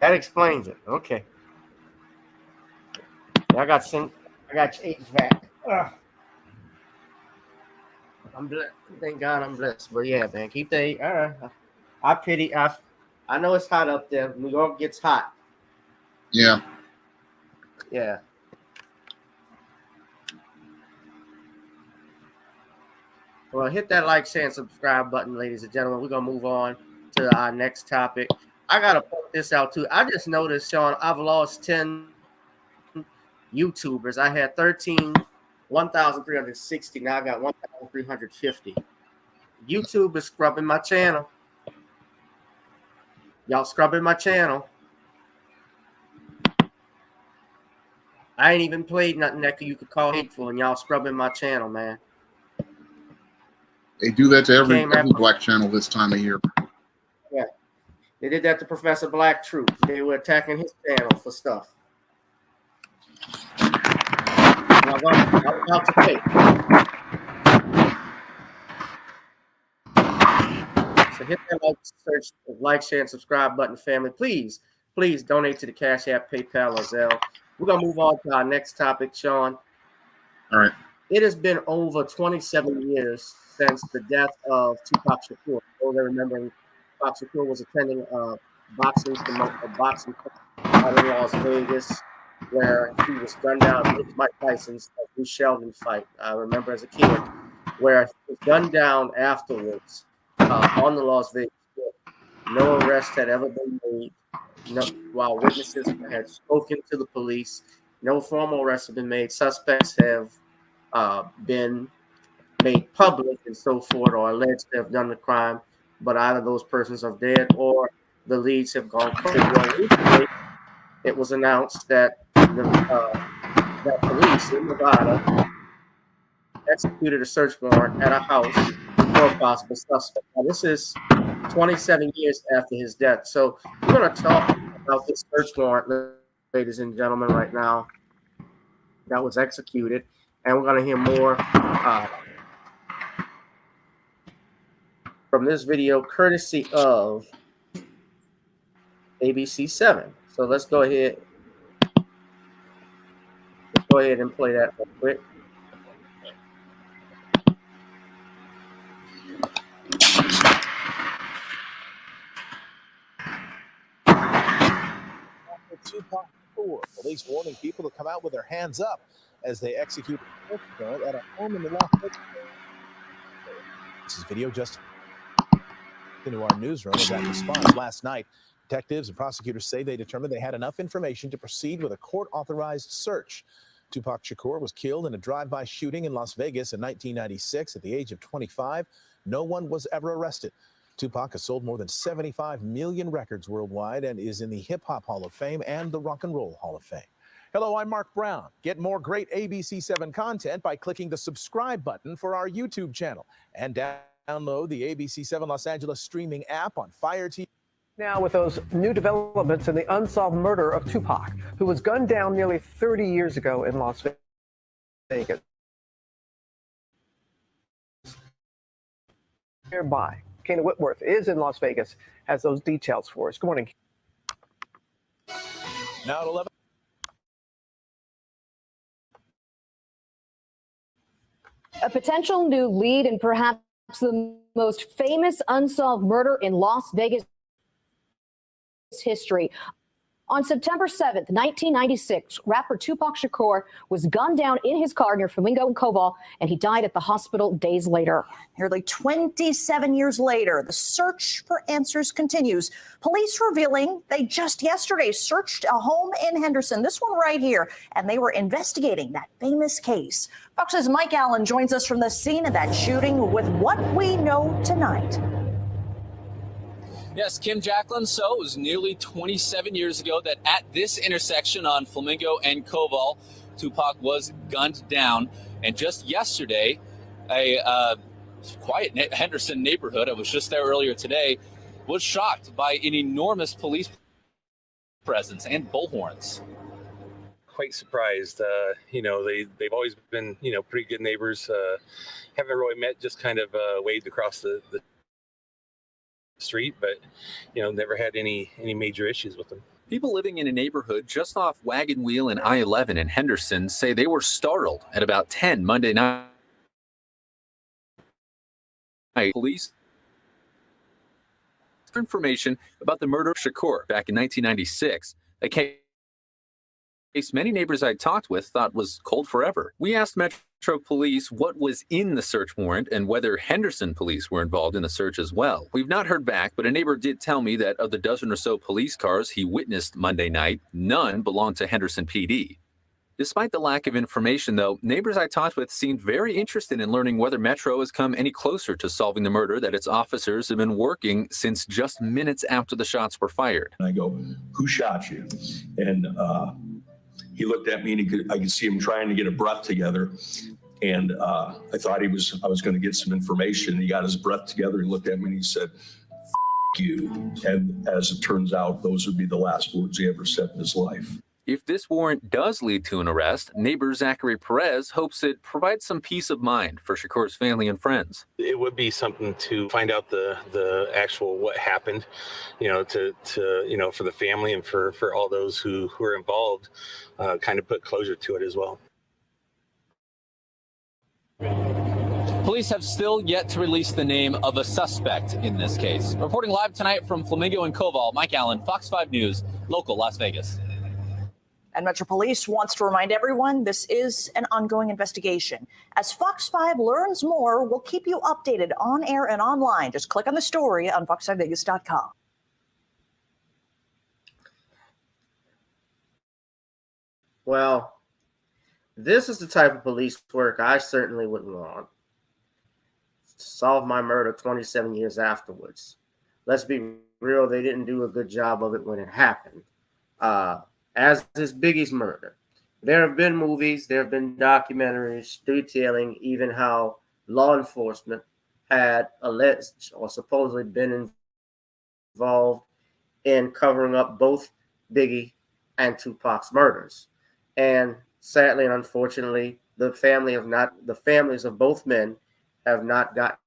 that explains it. Okay. I got HVAC. I'm blessed. Thank God I'm blessed. But yeah, man, keep the. I know it's hot up there. New York gets hot. Yeah. Yeah. Well, hit that like, share, and subscribe button, ladies and gentlemen. We're going to move on to our next topic. I got to point this out, too. I just noticed, Shawn, I've lost 10 YouTubers. I had 1,360. Now I got 1,350. YouTube is scrubbing my channel. Y'all scrubbing my channel. I ain't even played nothing that you could call hateful, and y'all scrubbing my channel, man. They do that to every black channel this time of year. Yeah. They did that to Professor Black Truth. They were attacking his channel for stuff. I'm about to play. So hit that like, share, and subscribe button, family. Please donate to the Cash App, PayPal, or Zelle. We're going to move on to our next topic, Shawn. All right. It has been over 27 years since the death of Tupac Shakur. Those that remember, Tupac Shakur was attending a boxing out in Las Vegas where he was gunned down with Mike Tyson's Bruce Sheldon fight. I remember as a kid where he was gunned down afterwards on the Las Vegas Strip. No arrest had ever been made. While witnesses had spoken to the police, no formal arrests have been made. Suspects have been made public and so forth, or alleged to have done the crime, but either those persons are dead or the leads have gone cold. Well, recently, it was announced that that police in Nevada executed a search warrant at a house for a possible suspect. Now, this is 27 years after his death. So we're going to talk about this search warrant, ladies and gentlemen, right now that was executed. And we're going to hear more from this video, courtesy of ABC7. So let's go ahead. Let's go ahead and play that real quick. Tupac Shakur. Police warning people to come out with their hands up as they execute a search warrant at a home in the Las Vegas. This is video just into our newsroom as that response last night. Detectives and prosecutors say they determined they had enough information to proceed with a court-authorized search. Tupac Shakur was killed in a drive-by shooting in Las Vegas in 1996 at the age of 25. No one was ever arrested. Tupac has sold more than 75 million records worldwide and is in the Hip Hop Hall of Fame and the Rock and Roll Hall of Fame. Hello, I'm Mark Brown. Get more great ABC7 content by clicking the subscribe button for our YouTube channel and download the ABC7 Los Angeles streaming app on Fire TV. Now, with those new developments in the unsolved murder of Tupac, who was gunned down nearly 30 years ago in Las Vegas. Nearby, Kana Whitworth is in Las Vegas, has those details for us. Good morning. Now at 11. A potential new lead in perhaps the most famous unsolved murder in Las Vegas history. On September 7th, 1996, rapper Tupac Shakur was gunned down in his car near Flamingo and Koval, and he died at the hospital days later. Nearly 27 years later, the search for answers continues. Police revealing they just yesterday searched a home in Henderson, this one right here, and they were investigating that famous case. Fox's Mike Allen joins us from the scene of that shooting with what we know tonight. Yes, Kim Jacqueline. So it was nearly 27 years ago that at this intersection on Flamingo and Koval, Tupac was gunned down. And just yesterday, a quiet Henderson neighborhood, I was just there earlier today, was shocked by an enormous police presence and bullhorns. Quite surprised. They've always been, pretty good neighbors. Haven't really met, just kind of waved across the street, but never had any major issues with them. People living in a neighborhood just off Wagon Wheel and I-11 in Henderson say they were startled at about 10 Monday night. Police information about the murder of Shakur back in 1996, a case many neighbors I talked with thought was cold forever. We asked Metro Police what was in the search warrant and whether Henderson police were involved in the search as well. We've not heard back, but a neighbor did tell me that of the dozen or so police cars he witnessed Monday night, none belonged to Henderson PD. Despite the lack of information, though, neighbors I talked with seemed very interested in learning whether Metro has come any closer to solving the murder that its officers have been working since just minutes after the shots were fired. I go, "Who shot you?" And he looked at me, and I could see him trying to get a breath together. And I thought I was going to get some information. He got his breath together. He looked at me and he said, "F you." And as it turns out, those would be the last words he ever said in his life. If this warrant does lead to an arrest, neighbor Zachary Perez hopes it provides some peace of mind for Shakur's family and friends. It would be something to find out the actual what happened, to for the family and for all those who are involved, kind of put closure to it as well. Police have still yet to release the name of a suspect in this case. Reporting live tonight from Flamingo and Koval, Mike Allen, Fox 5 News, local Las Vegas. And Metro Police wants to remind everyone this is an ongoing investigation. As Fox 5 learns more, we'll keep you updated on air and online. Just click on the story on fox5vegas.com. Well, this is the type of police work I certainly wouldn't want. Solve my murder 27 years afterwards. Let's be real, they didn't do a good job of it when it happened. As is Biggie's murder. There have been movies, there have been documentaries detailing even how law enforcement had alleged or supposedly been involved in covering up both Biggie and Tupac's murders. And sadly and unfortunately, the families of both men have not gotten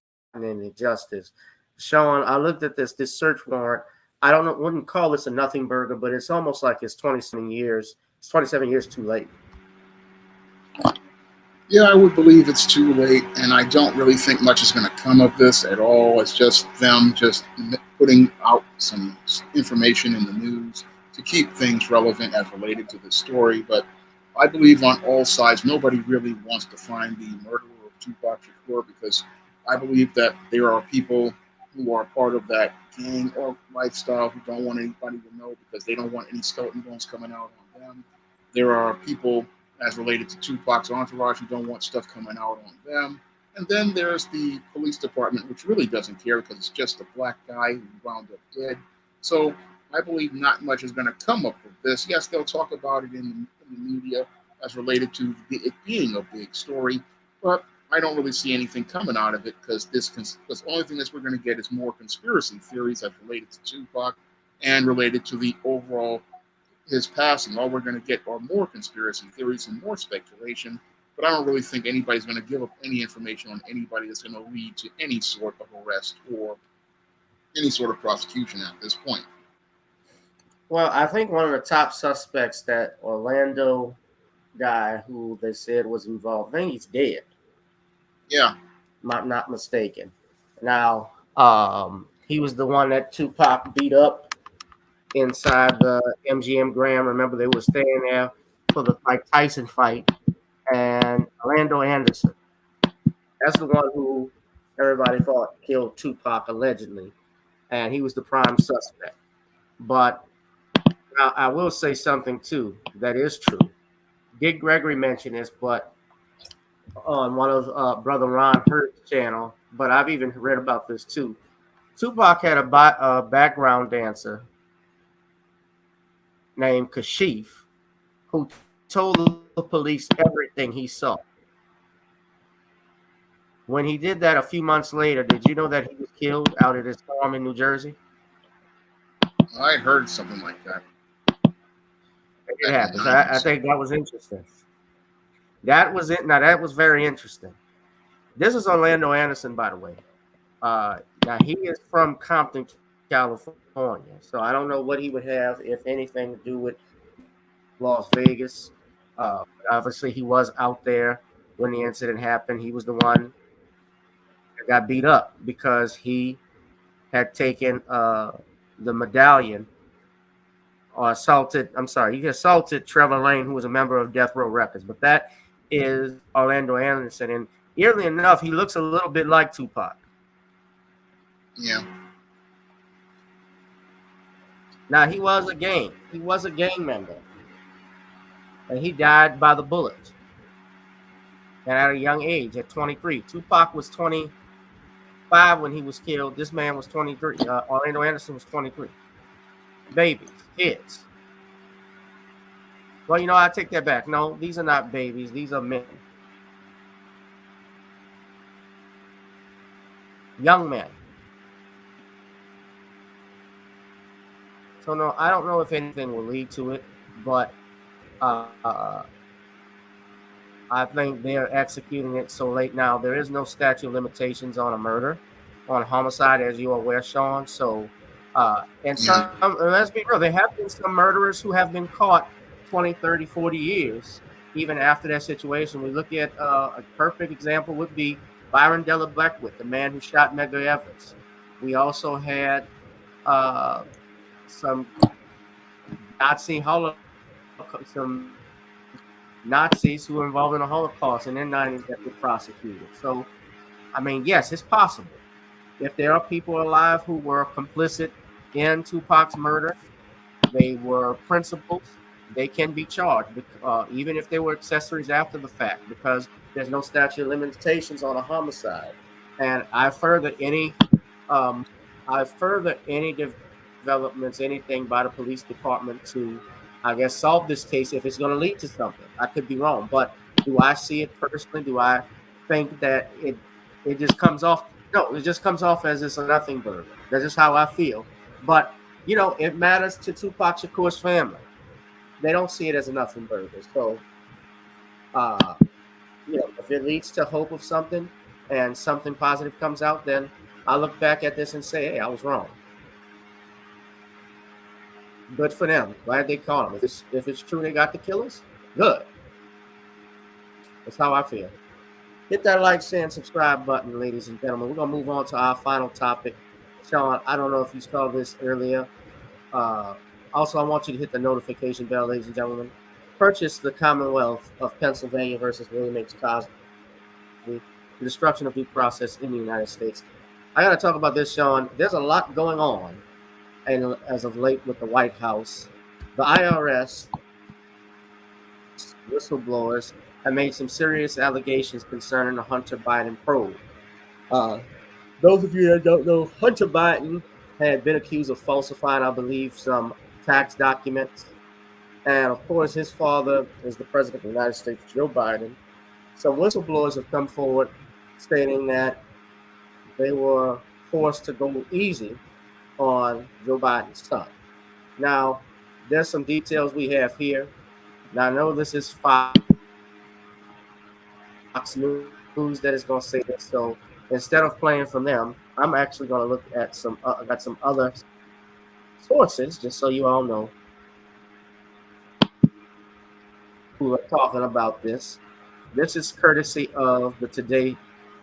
any justice. Shawn, I looked at this search warrant. I wouldn't call this a nothing burger, but it's almost like it's 27 years. It's 27 years too late. Yeah, I would believe it's too late, and I don't really think much is going to come of this at all. It's just them just putting out some information in the news to keep things relevant as related to the story. But I believe on all sides, nobody really wants to find the murderer of Tupac Shakur, because I believe that there are people who are part of that gang or lifestyle who don't want anybody to know because they don't want any skeleton bones coming out on them. There are people as related to Tupac's entourage who don't want stuff coming out on them. And then there's the police department, which really doesn't care because it's just a black guy who wound up dead. So I believe not much is going to come up with this. Yes, they'll talk about it in the media as related to it being a big story, but I don't really see anything coming out of it because the only thing that we're going to get is more conspiracy theories as related to Tupac and related to the overall his passing. All we're going to get are more conspiracy theories and more speculation, but I don't really think anybody's going to give up any information on anybody that's going to lead to any sort of arrest or any sort of prosecution at this point. Well, I think one of the top suspects, that Orlando guy who they said was involved, I think he's dead. Yeah. I'm not mistaken. Now, he was the one that Tupac beat up inside the MGM Grand. Remember, they were staying there for the Mike Tyson fight. And Orlando Anderson, that's the one who everybody thought killed Tupac allegedly, and he was the prime suspect. But I will say something too that is true. Dick Gregory mentioned this, but on one of Brother Ron Hurt's channel, but I've even read about this too. Tupac had a background dancer named Kashif who told the police everything he saw. When he did that a few months later, did you know that he was killed out at his farm in New Jersey? I heard something like that. It happens. I think that was interesting. That was it. Now that was very interesting. This is Orlando Anderson, by the way. Now he is from Compton, California, so I don't know what he would have, if anything, to do with Las Vegas. Obviously, he was out there when the incident happened. He was the one that got beat up because he had taken the medallion or assaulted. I'm sorry, he assaulted Trevor Lane, who was a member of Death Row Records. But that is Orlando Anderson, and eerily enough, he looks a little bit like Tupac. Yeah. Now he was a gang member, and he died by the bullet. And at a young age, at 23, Tupac was 25 when he was killed. This man was 23. Orlando Anderson was 23. Babies, kids. Well, I take that back. No, these are not babies. These are men. Young men. So, no, I don't know if anything will lead to it, but I think they're executing it so late now. There is no statute of limitations on a murder, on homicide, as you are aware, Shawn. So, let's be real, there have been some murderers who have been caught 20, 30, 40 years, even after that situation. We look at a perfect example would be Byron Della Blackwood, the man who shot Medgar Evers. We also had some Nazis who were involved in the Holocaust in the 90s that were prosecuted. So, I mean, yes, it's possible. If there are people alive who were complicit in Tupac's murder, they were principals, they can be charged, even if they were accessories after the fact, because there's no statute of limitations on a homicide. And I further any developments, anything by the police department to, I guess, solve this case if it's going to lead to something. I could be wrong, but do I see it personally? Do I think that it just comes off? No, it just comes off as it's a nothing burger. That's just how I feel. But it matters to Tupac Shakur's family. They don't see it as a nothing burger. So, if it leads to hope of something and something positive comes out, then I look back at this and say, hey, I was wrong. Good for them. Glad they caught him. If it's true they got the killers, good. That's how I feel. Hit that like, share, and subscribe button, ladies and gentlemen. We're going to move on to our final topic. Shawn, I don't know if you saw this earlier. Also, I want you to hit the notification bell, ladies and gentlemen. Purchase the Commonwealth of Pennsylvania versus William H. Cosby, the destruction of due process in the United States. I got to talk about this, Shawn. There's a lot going on, and as of late with the White House, the IRS whistleblowers have made some serious allegations concerning the Hunter Biden probe. Those of you that don't know, Hunter Biden had been accused of falsifying, I believe, some tax documents. And of course, his father is the president of the United States, Joe Biden. Some whistleblowers have come forward stating that they were forced to go easy on Joe Biden's son. Now, there's some details we have here. Now, I know this is Fox News that is going to say this. So instead of playing from them, I'm actually going to look at some other sources, just so you all know who are talking about this. This is courtesy of the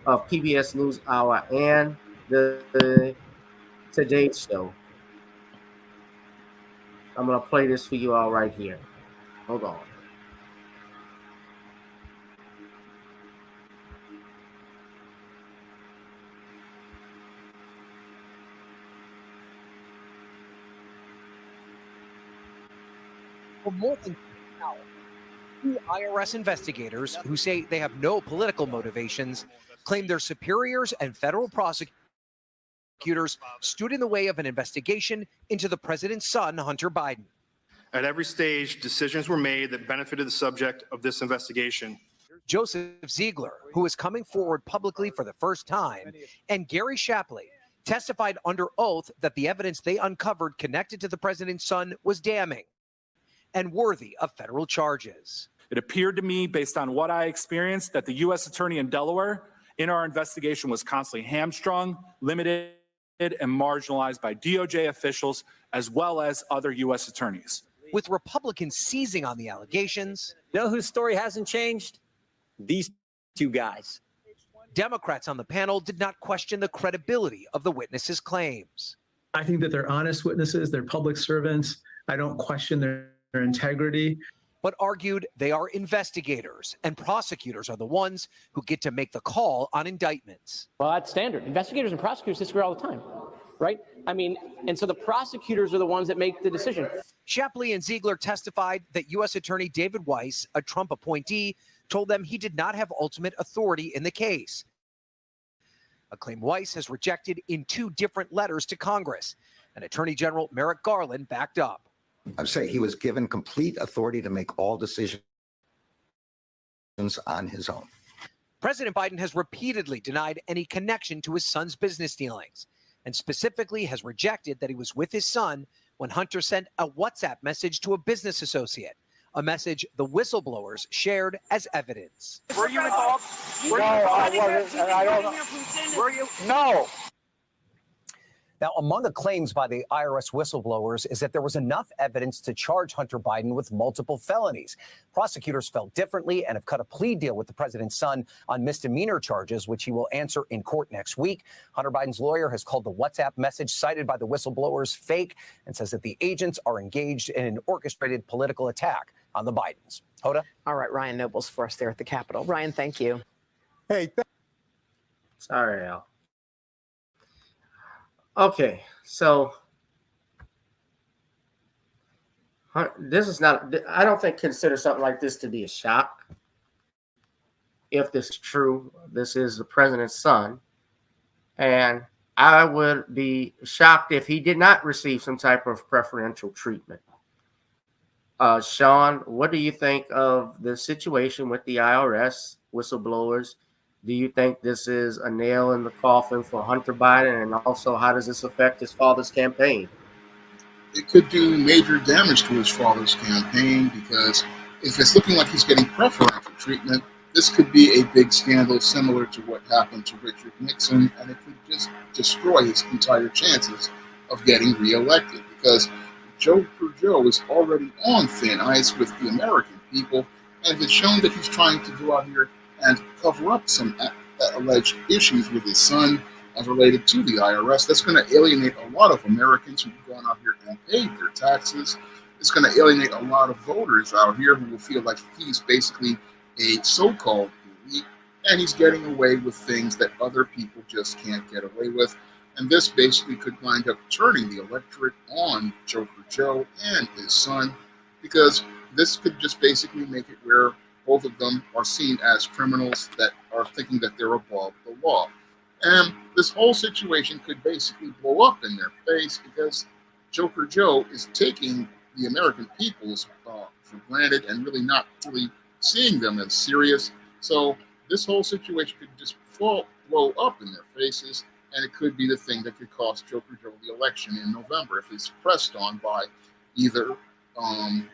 PBS News Hour and the Today Show. I'm going to play this for you all right here. Hold on. For more than 2 hours, two IRS investigators who say they have no political motivations claim their superiors and federal prosecutors stood in the way of an investigation into the president's son, Hunter Biden. At every stage, decisions were made that benefited the subject of this investigation. Joseph Ziegler, who is coming forward publicly for the first time, and Gary Shapley testified under oath that the evidence they uncovered connected to the president's son was damning and worthy of federal charges. It appeared to me, based on what I experienced, that the U.S. Attorney in Delaware in our investigation was constantly hamstrung, limited, and marginalized by DOJ officials as well as other U.S. attorneys. With Republicans seizing on the allegations, you know whose story hasn't changed? These two guys. Democrats on the panel did not question the credibility of the witnesses' claims. I think that they're honest witnesses, they're public servants. I don't question their integrity. But argued they are investigators, and prosecutors are the ones who get to make the call on indictments. Well, that's standard. Investigators and prosecutors disagree all the time, right? I mean, and so the prosecutors are the ones that make the decision. Shapley and Ziegler testified that U.S. Attorney David Weiss, a Trump appointee, told them he did not have ultimate authority in the case, a claim Weiss has rejected in 2 different letters to Congress, and Attorney General Merrick Garland backed up. I'm saying he was given complete authority to make all decisions on his own. President Biden has repeatedly denied any connection to his son's business dealings, and specifically has rejected that he was with his son when Hunter sent a WhatsApp message to a business associate, a message the whistleblowers shared as evidence. Were you involved? No, I wasn't. I don't know. Were you? No. Now, among the claims by the IRS whistleblowers is that there was enough evidence to charge Hunter Biden with multiple felonies. Prosecutors felt differently and have cut a plea deal with the president's son on misdemeanor charges, which he will answer in court next week. Hunter Biden's lawyer has called the WhatsApp message cited by the whistleblowers fake and says that the agents are engaged in an orchestrated political attack on the Bidens. Hoda? All right, Ryan Nobles for us there at the Capitol. Ryan, thank you. Hey, sorry, Al. Okay, so this is not, I don't think consider something like this to be a shock. If this is true, this is the president's son. And I would be shocked if he did not receive some type of preferential treatment. Shawn, what do you think of the situation with the IRS whistleblowers? Do you think this is a nail in the coffin for Hunter Biden? And also, how does this affect his father's campaign? It could do major damage to his father's campaign, because if it's looking like he's getting preferential treatment, this could be a big scandal similar to what happened to Richard Nixon, and it could just destroy his entire chances of getting reelected, because Joe is already on thin ice with the American people, and if it's shown that he's trying to go out here and cover up some alleged issues with his son as related to the IRS, that's going to alienate a lot of Americans who've gone out here and paid their taxes. It's going to alienate a lot of voters out here who will feel like he's basically a so-called elite, and he's getting away with things that other people just can't get away with. And this basically could wind up turning the electorate on Joker Joe and his son, because this could just basically make it where both of them are seen as criminals that are thinking that they're above the law. And this whole situation could basically blow up in their face, because Joker Joe is taking the American peoples for granted and really not really seeing them as serious. So this whole situation could just blow up in their faces, and it could be the thing that could cost Joker Joe the election in November if it's pressed on by either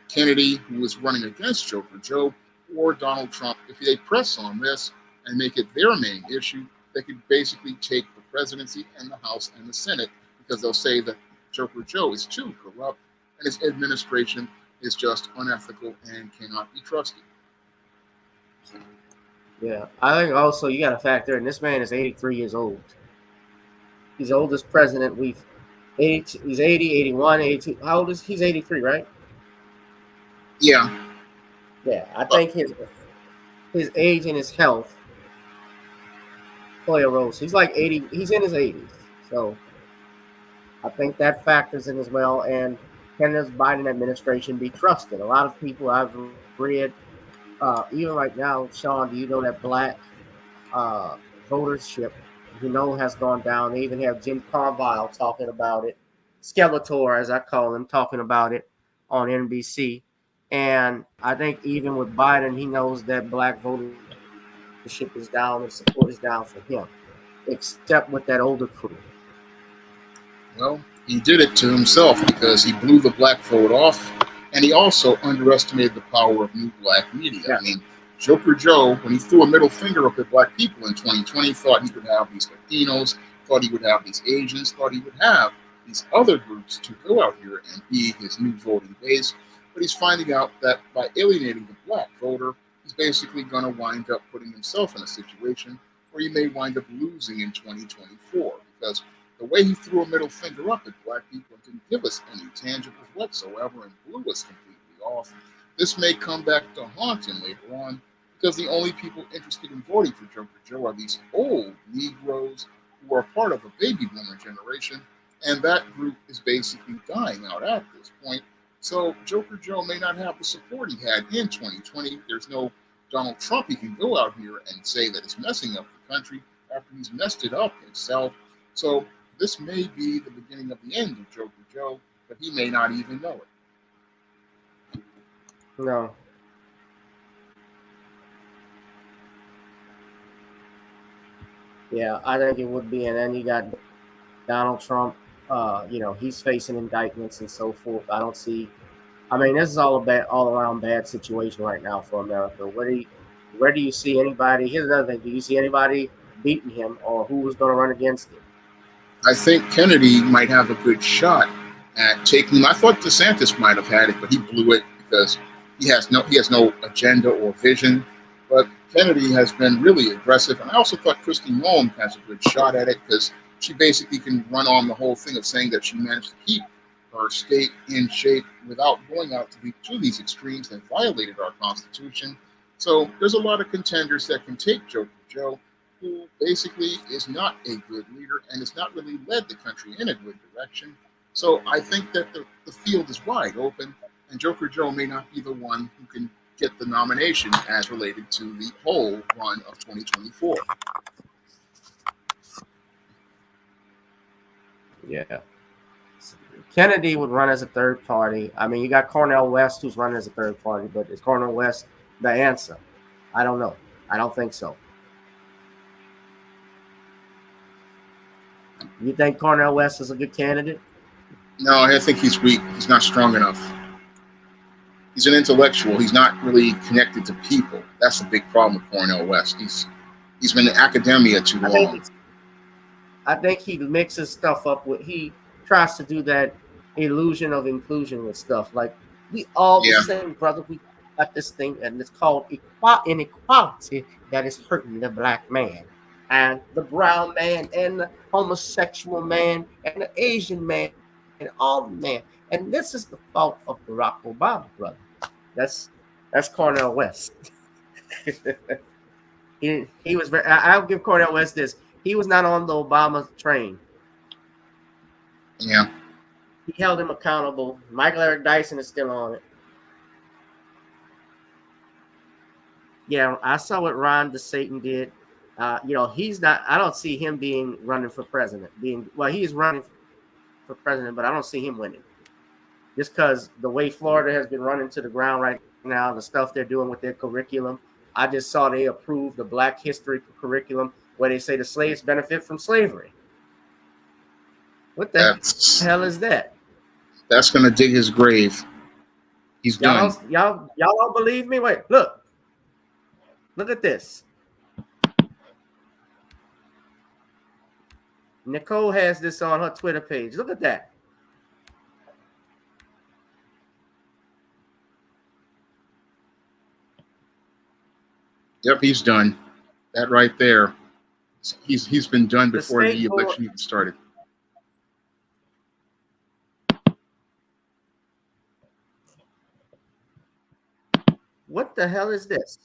Kennedy, who is running against Joker Joe, or Donald Trump. If they press on this and make it their main issue, they could basically take the presidency and the House and the Senate, because they'll say that Joker Joe is too corrupt and his administration is just unethical and cannot be trusted. Yeah, I think also you got to factor in this man is 83 years old. He's the oldest president we've He's 80, 81, 82. How old is he? He's 83, right? Yeah. Yeah, I think his age and his health play a role. So he's like 80. He's in his 80s. So I think that factors in as well. And can this Biden administration be trusted? A lot of people I've read, even right now, Shawn, do you know that black votership, has gone down? They even have Jim Carville talking about it, Skeletor, as I call him, talking about it on NBC. And I think even with Biden, he knows that black votership is down and support is down for him, except with that older crew. Well, he did it to himself because he blew the black vote off, and he also underestimated the power of new black media. Yeah. I mean, Joker Joe, when he threw a middle finger up at black people in 2020, thought he could have these Latinos, thought he would have these Asians, thought he would have these other groups to go out here and be his new voting base. But he's finding out that by alienating the black voter, he's basically going to wind up putting himself in a situation where he may wind up losing in 2024, because the way he threw a middle finger up at black people and didn't give us any tangibles whatsoever and blew us completely off, this may come back to haunt him later on, because the only people interested in voting for Joker Joe are these old Negroes who are part of a baby boomer generation, and that group is basically dying out at this point. So Joker Joe may not have the support he had in 2020. There's no Donald Trump he can go out here and say that it's messing up the country after he's messed it up himself. So this may be the beginning of the end of Joker Joe, but he may not even know it. No. Yeah, I think it would be. And then you got Donald Trump. He's facing indictments and so forth. I don't see. I mean, this is all around bad situation right now for America. Where do you see anybody? Here's another thing. Do you see anybody beating him, or who was going to run against him? I think Kennedy might have a good shot at taking him. I thought DeSantis might have had it, but he blew it because he has no agenda or vision. But Kennedy has been really aggressive, and I also thought Kristi Noem has a good shot at it because she basically can run on the whole thing of saying that she managed to keep her state in shape without going out to these extremes that violated our Constitution. So there's a lot of contenders that can take Joker Joe, who basically is not a good leader and has not really led the country in a good direction. So I think that the field is wide open, and Joker Joe may not be the one who can get the nomination as related to the whole run of 2024. Yeah. Kennedy would run as a third party. I mean, you got Cornel West who's running as a third party, but is Cornel West the answer? I don't know. I don't think so. You think Cornel West is a good candidate? No, I think he's weak. He's not strong enough. He's an intellectual. He's not really connected to people. That's the big problem with Cornel West. He's been in academia too long. I think he mixes stuff up with. He tries to do that illusion of inclusion with stuff. Like, we all the same, brother. We got this thing, and it's called inequality that is hurting the black man, and the brown man, and the homosexual man, and the Asian man, and all men. And this is the fault of Barack Obama, brother. That's Cornel West. he was very. I'll give Cornel West this. He was not on the Obama train. Yeah. He held him accountable. Michael Eric Dyson is still on it. Yeah, I saw what Ron DeSatan did. He's not. I don't see him running for president. He is running for president, but I don't see him winning. Just because the way Florida has been running to the ground right now, the stuff they're doing with their curriculum. I just saw they approved the Black History curriculum where they say the slaves benefit from slavery. What the hell is that? That's going to dig his grave. He's done. Y'all don't believe me? Wait, look at this. Nicole has this on her Twitter page. Look at that. Yep, he's done. That right there. He's been done before the election even started. What the hell is this?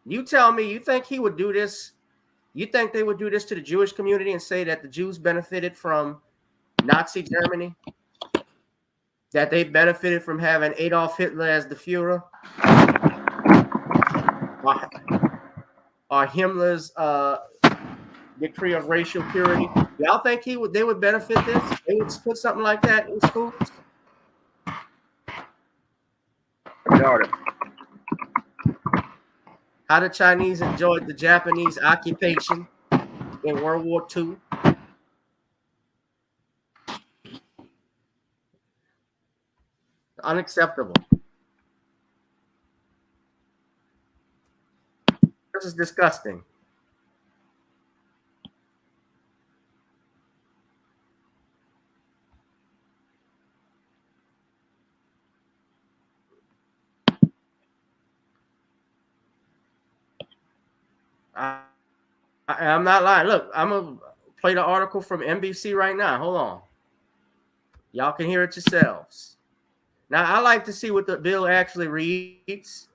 You tell me, you think he would do this? You think they would do this to the Jewish community and say that the Jews benefited from Nazi Germany? That they benefited from having Adolf Hitler as the Führer? Or Himmler's decree of racial purity? Y'all think they would benefit this? They would put something like that in schools? Daughter. How the Chinese enjoyed the Japanese occupation in World War II. Unacceptable. This is disgusting. I'm not lying. Look, I'm going to play the article from NBC right now. Hold on. Y'all can hear it yourselves. Now, I like to see what the bill actually reads.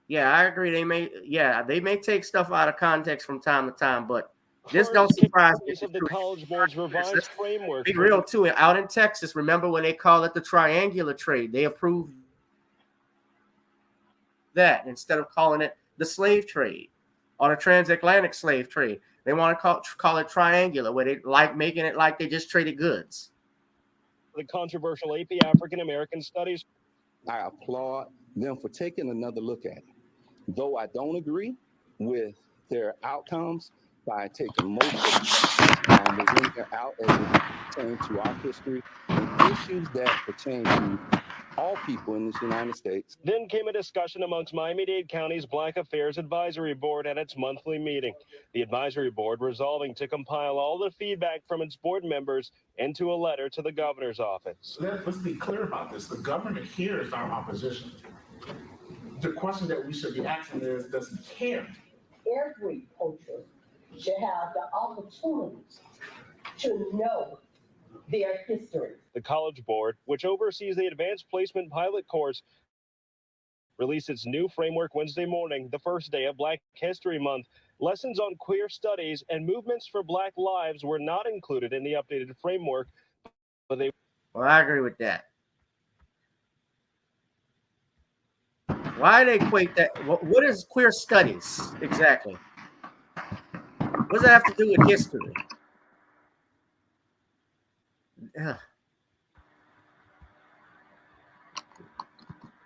Yeah, I agree. They may take stuff out of context from time to time, but this don't surprise me. Of the College Board's revised framework. Be real too. Out in Texas, remember when they call it the triangular trade? They approved that instead of calling it the slave trade or the transatlantic slave trade. They want to call it triangular, where they like making it like they just traded goods. The controversial AP African American Studies. I applaud them for taking another look at it. Though I don't agree with their outcomes by taking most of them out as it pertains to our history and issues that pertain to all people in this United States. Then came a discussion amongst Miami-Dade County's Black Affairs Advisory Board at its monthly meeting. The advisory board resolving to compile all the feedback from its board members into a letter to the governor's office. Let's be clear about this. The governor hears our opposition. The question that we should be asking is, does he care? Every poacher should have the opportunity to know their history. The College Board, which oversees the Advanced Placement Pilot Course, released its new framework Wednesday morning, the first day of Black History Month. Lessons on queer studies and movements for Black lives were not included in the updated framework, but they... Well, I agree with that. Why do they equate that? What is queer studies exactly? What does that have to do with history? Yeah.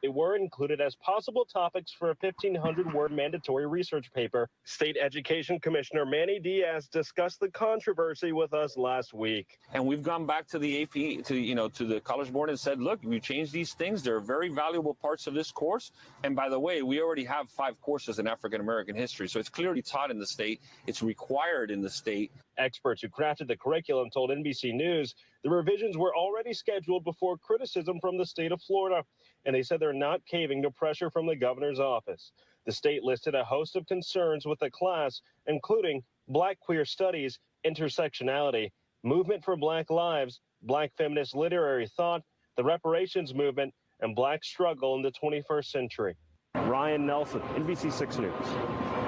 They were included as possible topics for a 1,500-word mandatory research paper. State Education Commissioner Manny Diaz discussed the controversy with us last week. And we've gone back to the AP, to the College Board and said, look, we changed these things. They're very valuable parts of this course. And by the way, we already have 5 courses in African-American history. So it's clearly taught in the state. It's required in the state. Experts who crafted the curriculum told NBC News the revisions were already scheduled before criticism from the state of Florida, and they said they're not caving to pressure from the governor's office. The state listed a host of concerns with the class, including Black queer studies, intersectionality, movement for Black lives, Black feminist literary thought, the reparations movement, and Black struggle in the 21st century. Ryan Nelson, NBC 6 News.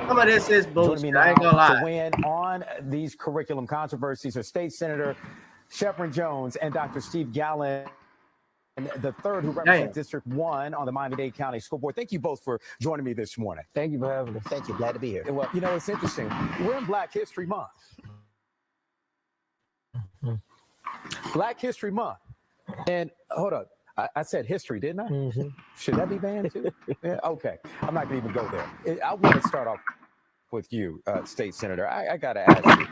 Some of this is bullshit. Joining me I ain't gonna now lie. to weigh in on these curriculum controversies are State Senator Shepard Jones and Dr. Steve Gallen, the third, who represents District 1 on the Miami-Dade County School Board. Thank you both for joining me this morning. Thank you for having us. Thank you. Glad to be here. Well, you know, it's interesting. We're in Black History Month. Black History Month. And hold up. I said history, didn't I? Mm-hmm. Should that be banned too? Yeah, okay. I'm not going to even go there. I want to start off with you, State Senator. I got to ask you.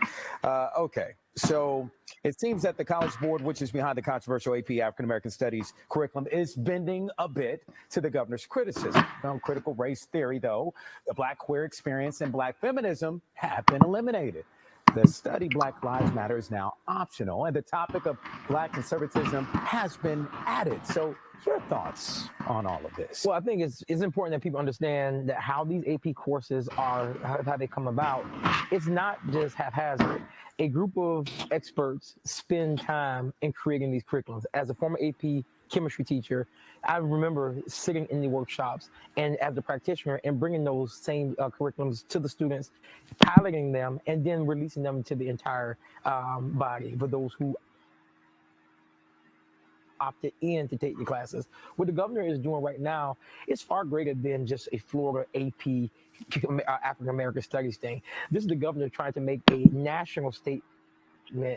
Okay. So it seems that the College Board, which is behind the controversial AP African American Studies curriculum, is bending a bit to the governor's criticism. On critical race theory, though, the Black queer experience and Black feminism have been eliminated. The study Black Lives Matter is now optional, and the topic of Black conservatism has been added. So Your thoughts on all of this? Well, I think it's important that people understand that how these AP courses are, how they come about. It's not just haphazard. A group of experts spend time in creating these curriculums. As a former AP chemistry teacher, I remember sitting in the workshops and as a practitioner and bringing those same curriculums to the students, piloting them, and then releasing them to the entire body for those who opted in to take the classes. What the governor is doing right now is far greater than just a Florida AP African American Studies thing. This is the governor trying to make a national statement.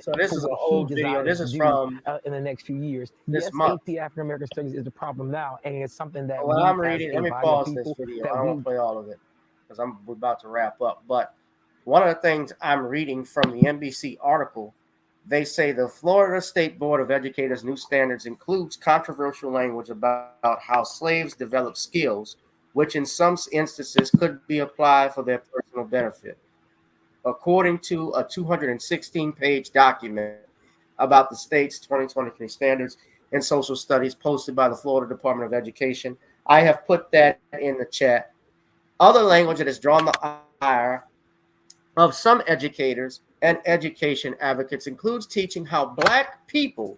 So this for is a what old he video. desires This is to do, from in the next few years. this Yes, month. AP African American Studies is the problem now, and it's something that Well, we I'm as reading. a Let me body of pause this people video. that I don't want we to play all of it because we're about to wrap up. But one of the things I'm reading from the NBC article, they say the Florida State Board of Educators' new standards includes controversial language about how slaves develop skills, which in some instances could be applied for their personal benefit. According to a 216-page document about the state's 2023 standards in social studies posted by the Florida Department of Education, I have put that in the chat. Other language that has drawn the ire of some educators and education advocates includes teaching how Black people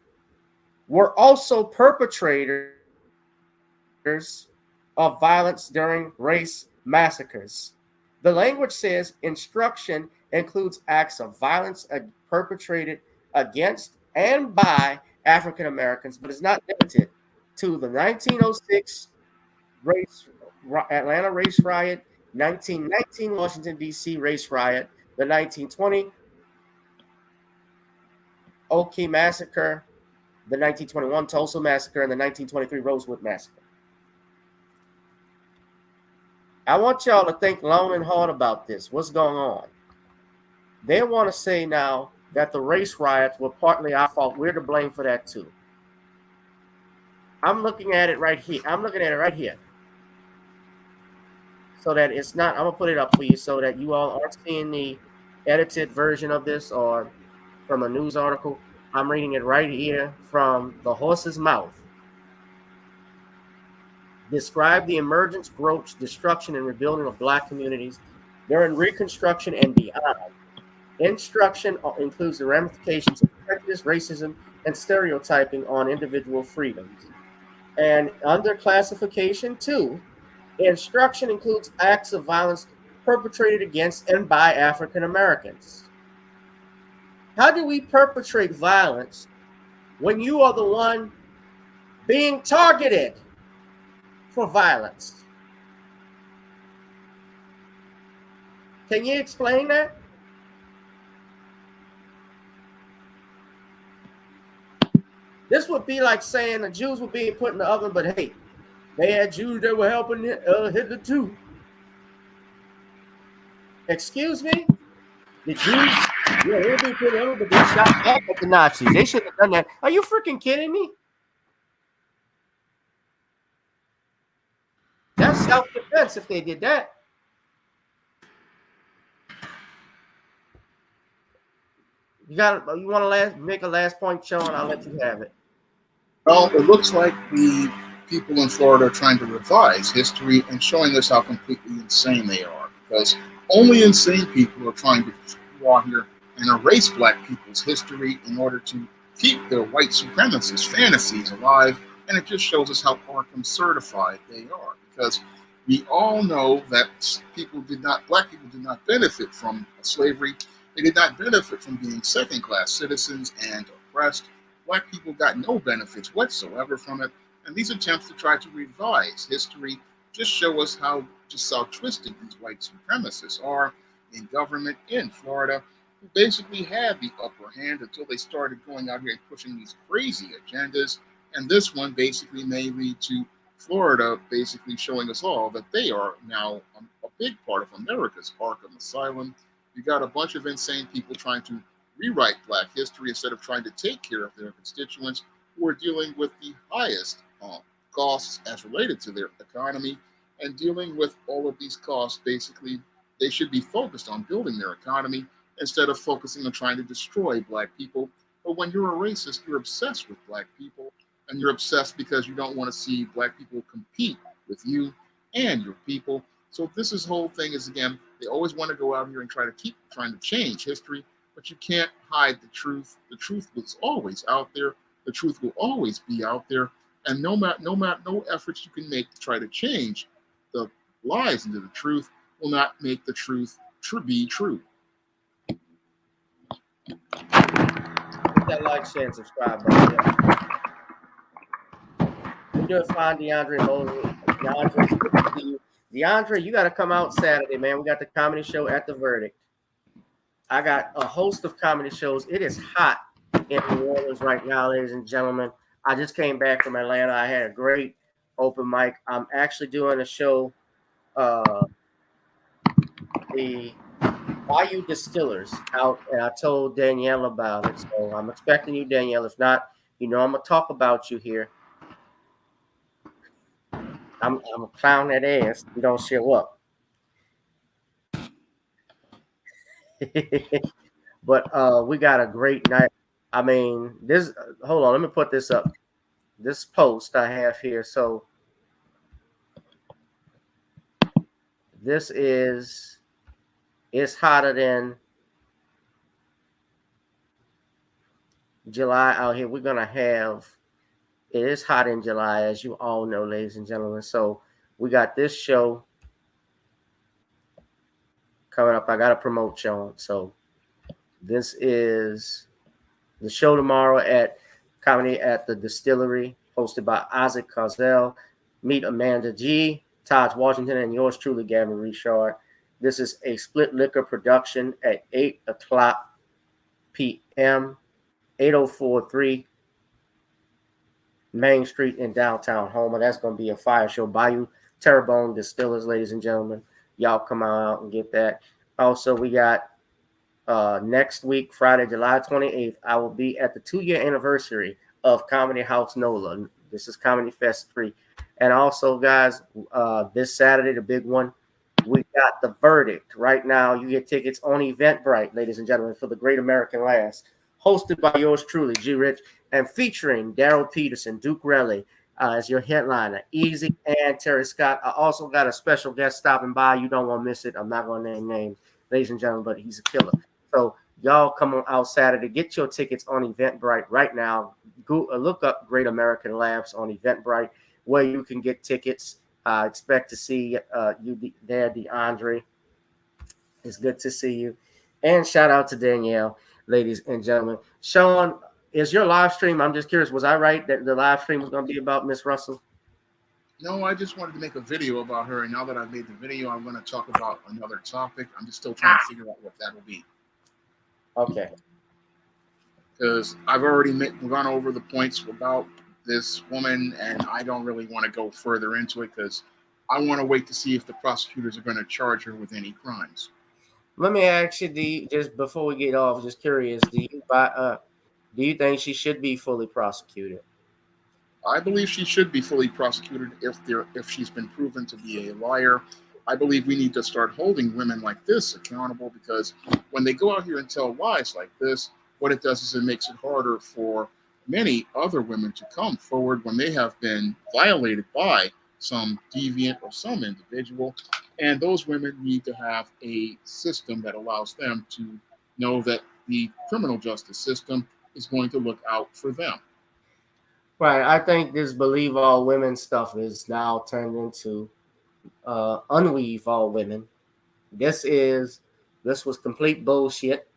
were also perpetrators of violence during race massacres. The language says instruction includes acts of violence perpetrated against and by African Americans, but is not limited to the 1906 Atlanta race riot, 1919 Washington, D.C. race riot, the 1920 Oki massacre, the 1921 Tulsa massacre, and the 1923 Rosewood massacre. I want y'all to think long and hard about this. What's going on? They want to say now that the race riots were partly our fault. We're to blame for that too. I'm looking at it right here. So that it's not, I'm going to put it up for you so that you all aren't seeing the edited version of this or from a news article. I'm reading it right here from the horse's mouth. Describe the emergence, growth, destruction, and rebuilding of Black communities during Reconstruction and beyond. Instruction includes the ramifications of prejudice, racism, and stereotyping on individual freedoms. And under classification 2, instruction includes acts of violence perpetrated against and by African Americans. How do we perpetrate violence when you are the one being targeted for violence? Can you explain that? This would be like saying the Jews were being put in the oven, but hey, they had Jews that were helping Hitler too. Excuse me? The Jews, yeah, they were being put in the oven, but they shot back at the Nazis. They shouldn't have done that. Are you freaking kidding me? That's self-defense if they did that. You want to make a last point, Sean? I'll let you have it. Well, it looks like the people in Florida are trying to revise history and showing us how completely insane they are, because only insane people are trying to go out here and erase Black people's history in order to keep their white supremacist fantasies alive, and it just shows us how Arkham certified they are, because we all know that Black people did not benefit from slavery. They did not benefit from being second-class citizens and oppressed. Black people got no benefits whatsoever from it, and these attempts to try to revise history just show us how twisted these white supremacists are in government in Florida, who basically had the upper hand until they started going out here and pushing these crazy agendas. And this one basically may lead to Florida basically showing us all that they are now a big part of America's Arkham Asylum. You got a bunch of insane people trying to rewrite Black history instead of trying to take care of their constituents who are dealing with the highest costs as related to their economy, and dealing with all of these costs. Basically, they should be focused on building their economy instead of focusing on trying to destroy Black people. But when you're a racist, you're obsessed with Black people, and you're obsessed because you don't want to see Black people compete with you and your people. So this whole thing is, again, they always want to go out here and trying to change history, but you can't hide the truth. The truth was always out there. The truth will always be out there. And no efforts you can make to try to change the lies into the truth will not make the truth be true. Hit that like, share, and subscribe button. We do find DeAndre Mosley. DeAndre, you got to come out Saturday, man. We got the comedy show at the Verdict. I got a host of comedy shows. It is hot in New Orleans right now, ladies and gentlemen. I just came back from Atlanta. I had a great open mic. I'm actually doing a show, the Bayou Distillers out, and I told Danielle about it. So I'm expecting you, Danielle. If not, I'm gonna talk about you here. I'm a clown that ass. You don't show up. But we got a great night. I mean, this. Hold on, let me put this up. This post I have here. So this is. It's hotter than July out here. We're gonna have. It is hot in July, as you all know, ladies and gentlemen. So we got this show coming up. I got to promote Shawn. So this is the show tomorrow at Comedy at the Distillery, hosted by Isaac Cozell. Meet Amanda G, Taj Washington, and yours truly, Gavin Richard. This is a split liquor production at 8 o'clock p.m., 8043 Main Street in downtown Houma. That's going to be a fire show. Bayou Terrebonne Distillers, ladies and gentlemen. Y'all come out and get that. Also, we got next week, Friday, July 28th, I will be at the 2-year anniversary of Comedy House NOLA. This is Comedy Fest 3. And also, guys, this Saturday, the big one, we got The Verdict. Right now, you get tickets on Eventbrite, ladies and gentlemen, for the Great American Last. Hosted by yours truly, G. Rich, and featuring Daryl Peterson, Duke Relly as your headliner, Easy, and Terry Scott. I also got a special guest stopping by. You don't want to miss it. I'm not going to name names, ladies and gentlemen, but he's a killer. So y'all come on out Saturday. Get your tickets on Eventbrite right now. Go look up Great American Laughs on Eventbrite, where you can get tickets. I expect to see you there, DeAndre. It's good to see you. And shout out to Danielle, ladies and gentlemen. Shawn, is your live stream? I'm just curious. Was I right that the live stream was going to be about Miss Russell? No, I just wanted to make a video about her. And now that I've made the video, I'm going to talk about another topic. I'm just still trying to figure out what that will be. Okay. Because I've already gone over the points about this woman, and I don't really want to go further into it because I want to wait to see if the prosecutors are going to charge her with any crimes. Let me ask you, just before we get off, just curious, do you think she should be fully prosecuted? I believe she should be fully prosecuted if she's been proven to be a liar. I believe we need to start holding women like this accountable, because when they go out here and tell lies like this, what it does is it makes it harder for many other women to come forward when they have been violated by some deviant or some individual. And those women need to have a system that allows them to know that the criminal justice system is going to look out for them. Right. I think this believe all women stuff is now turned into unweave all women. This was complete bullshit.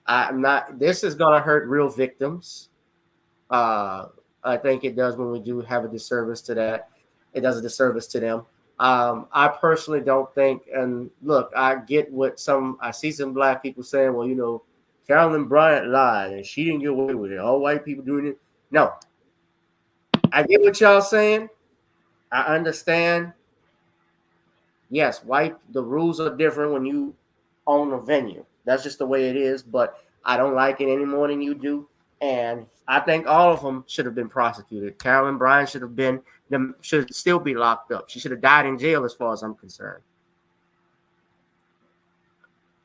This is going to hurt real victims. I think it does when we do have a disservice to that. It does a disservice to them. I personally don't think, and look, I get what I see some black people saying, well, Carolyn Bryant lied and she didn't get away with it. All white people doing it. No. I get what y'all saying. I understand. Yes, the rules are different when you own a venue. That's just the way it is, but I don't like it any more than you do. And I think all of them should have been prosecuted. Carolyn Bryant should still be locked up. She should have died in jail as far as I'm concerned.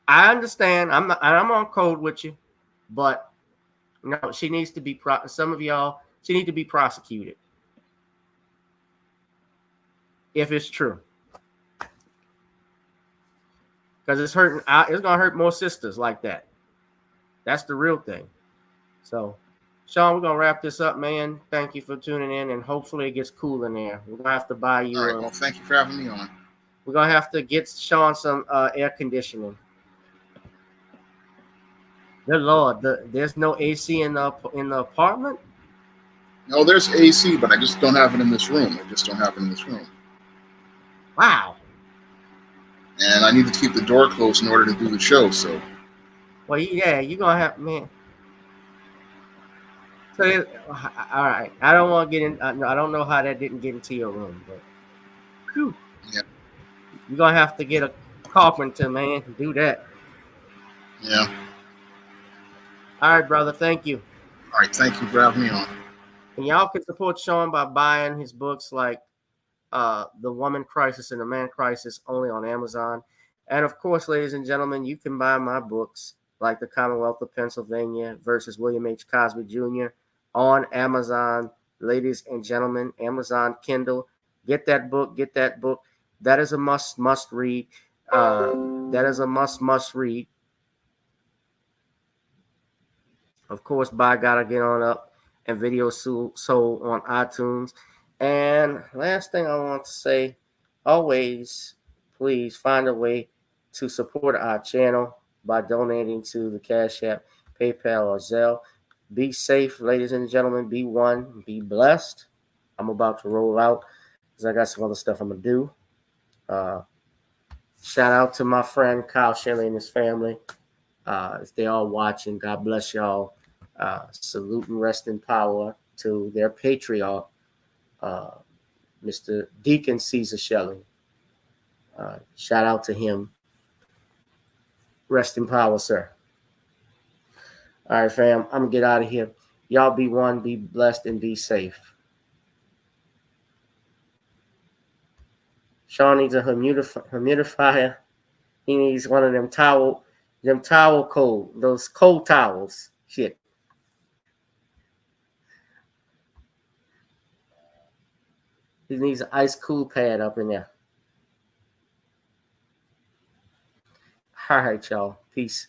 I understand. I'm on code with you, but no, she needs to be some of y'all, she need to be prosecuted if it's true. Because it's hurting. It's gonna hurt more sisters like that. That's the real thing. So, Shawn, we're gonna wrap this up, man. Thank you for tuning in, and hopefully it gets cool in there. We're gonna have to buy you. All right. Well, thank you for having me on. We're gonna have to get Shawn some air conditioning. Good Lord, there's no AC in the apartment. No, there's AC, but I just don't have it in this room. I just don't have it in this room. Wow. And I need to keep the door closed in order to do the show. So. Well, yeah, you're gonna have, man. So, all right. I don't want to get in. I don't know how that didn't get into your room, but whew. Yeah. You're gonna have to get a carpenter, man, to do that. Yeah. All right, brother. Thank you. All right. Thank you for having me on. And y'all can support Shawn by buying his books like The Woman Crisis and The Man Crisis only on Amazon. And of course, ladies and gentlemen, you can buy my books like The Commonwealth of Pennsylvania versus William H. Cosby Jr. on Amazon. Ladies and gentlemen, Amazon Kindle. Get that book. Get that book. That is a must read. That is a must read. Of course, by Gotta Get On Up and Video Soul on iTunes. And last thing I want to say, always please find a way to support our channel by donating to the Cash App, PayPal, or Zelle. Be safe, ladies and gentlemen. Be one. Be blessed. I'm about to roll out because I got some other stuff I'm going to do. Shout out to my friend Kyle Shelley and his family. If they're all watching, God bless y'all. Salute and rest in power to their patriarch, Mr. Deacon Caesar Shelley. Shout out to him. Rest in power, sir. All right, fam. I'm going to get out of here. Y'all be one, be blessed, and be safe. Shawn needs a humidifier. He needs one of them towel those cold towels. Shit. He needs an ice cool pad up in there. All right, y'all. Peace.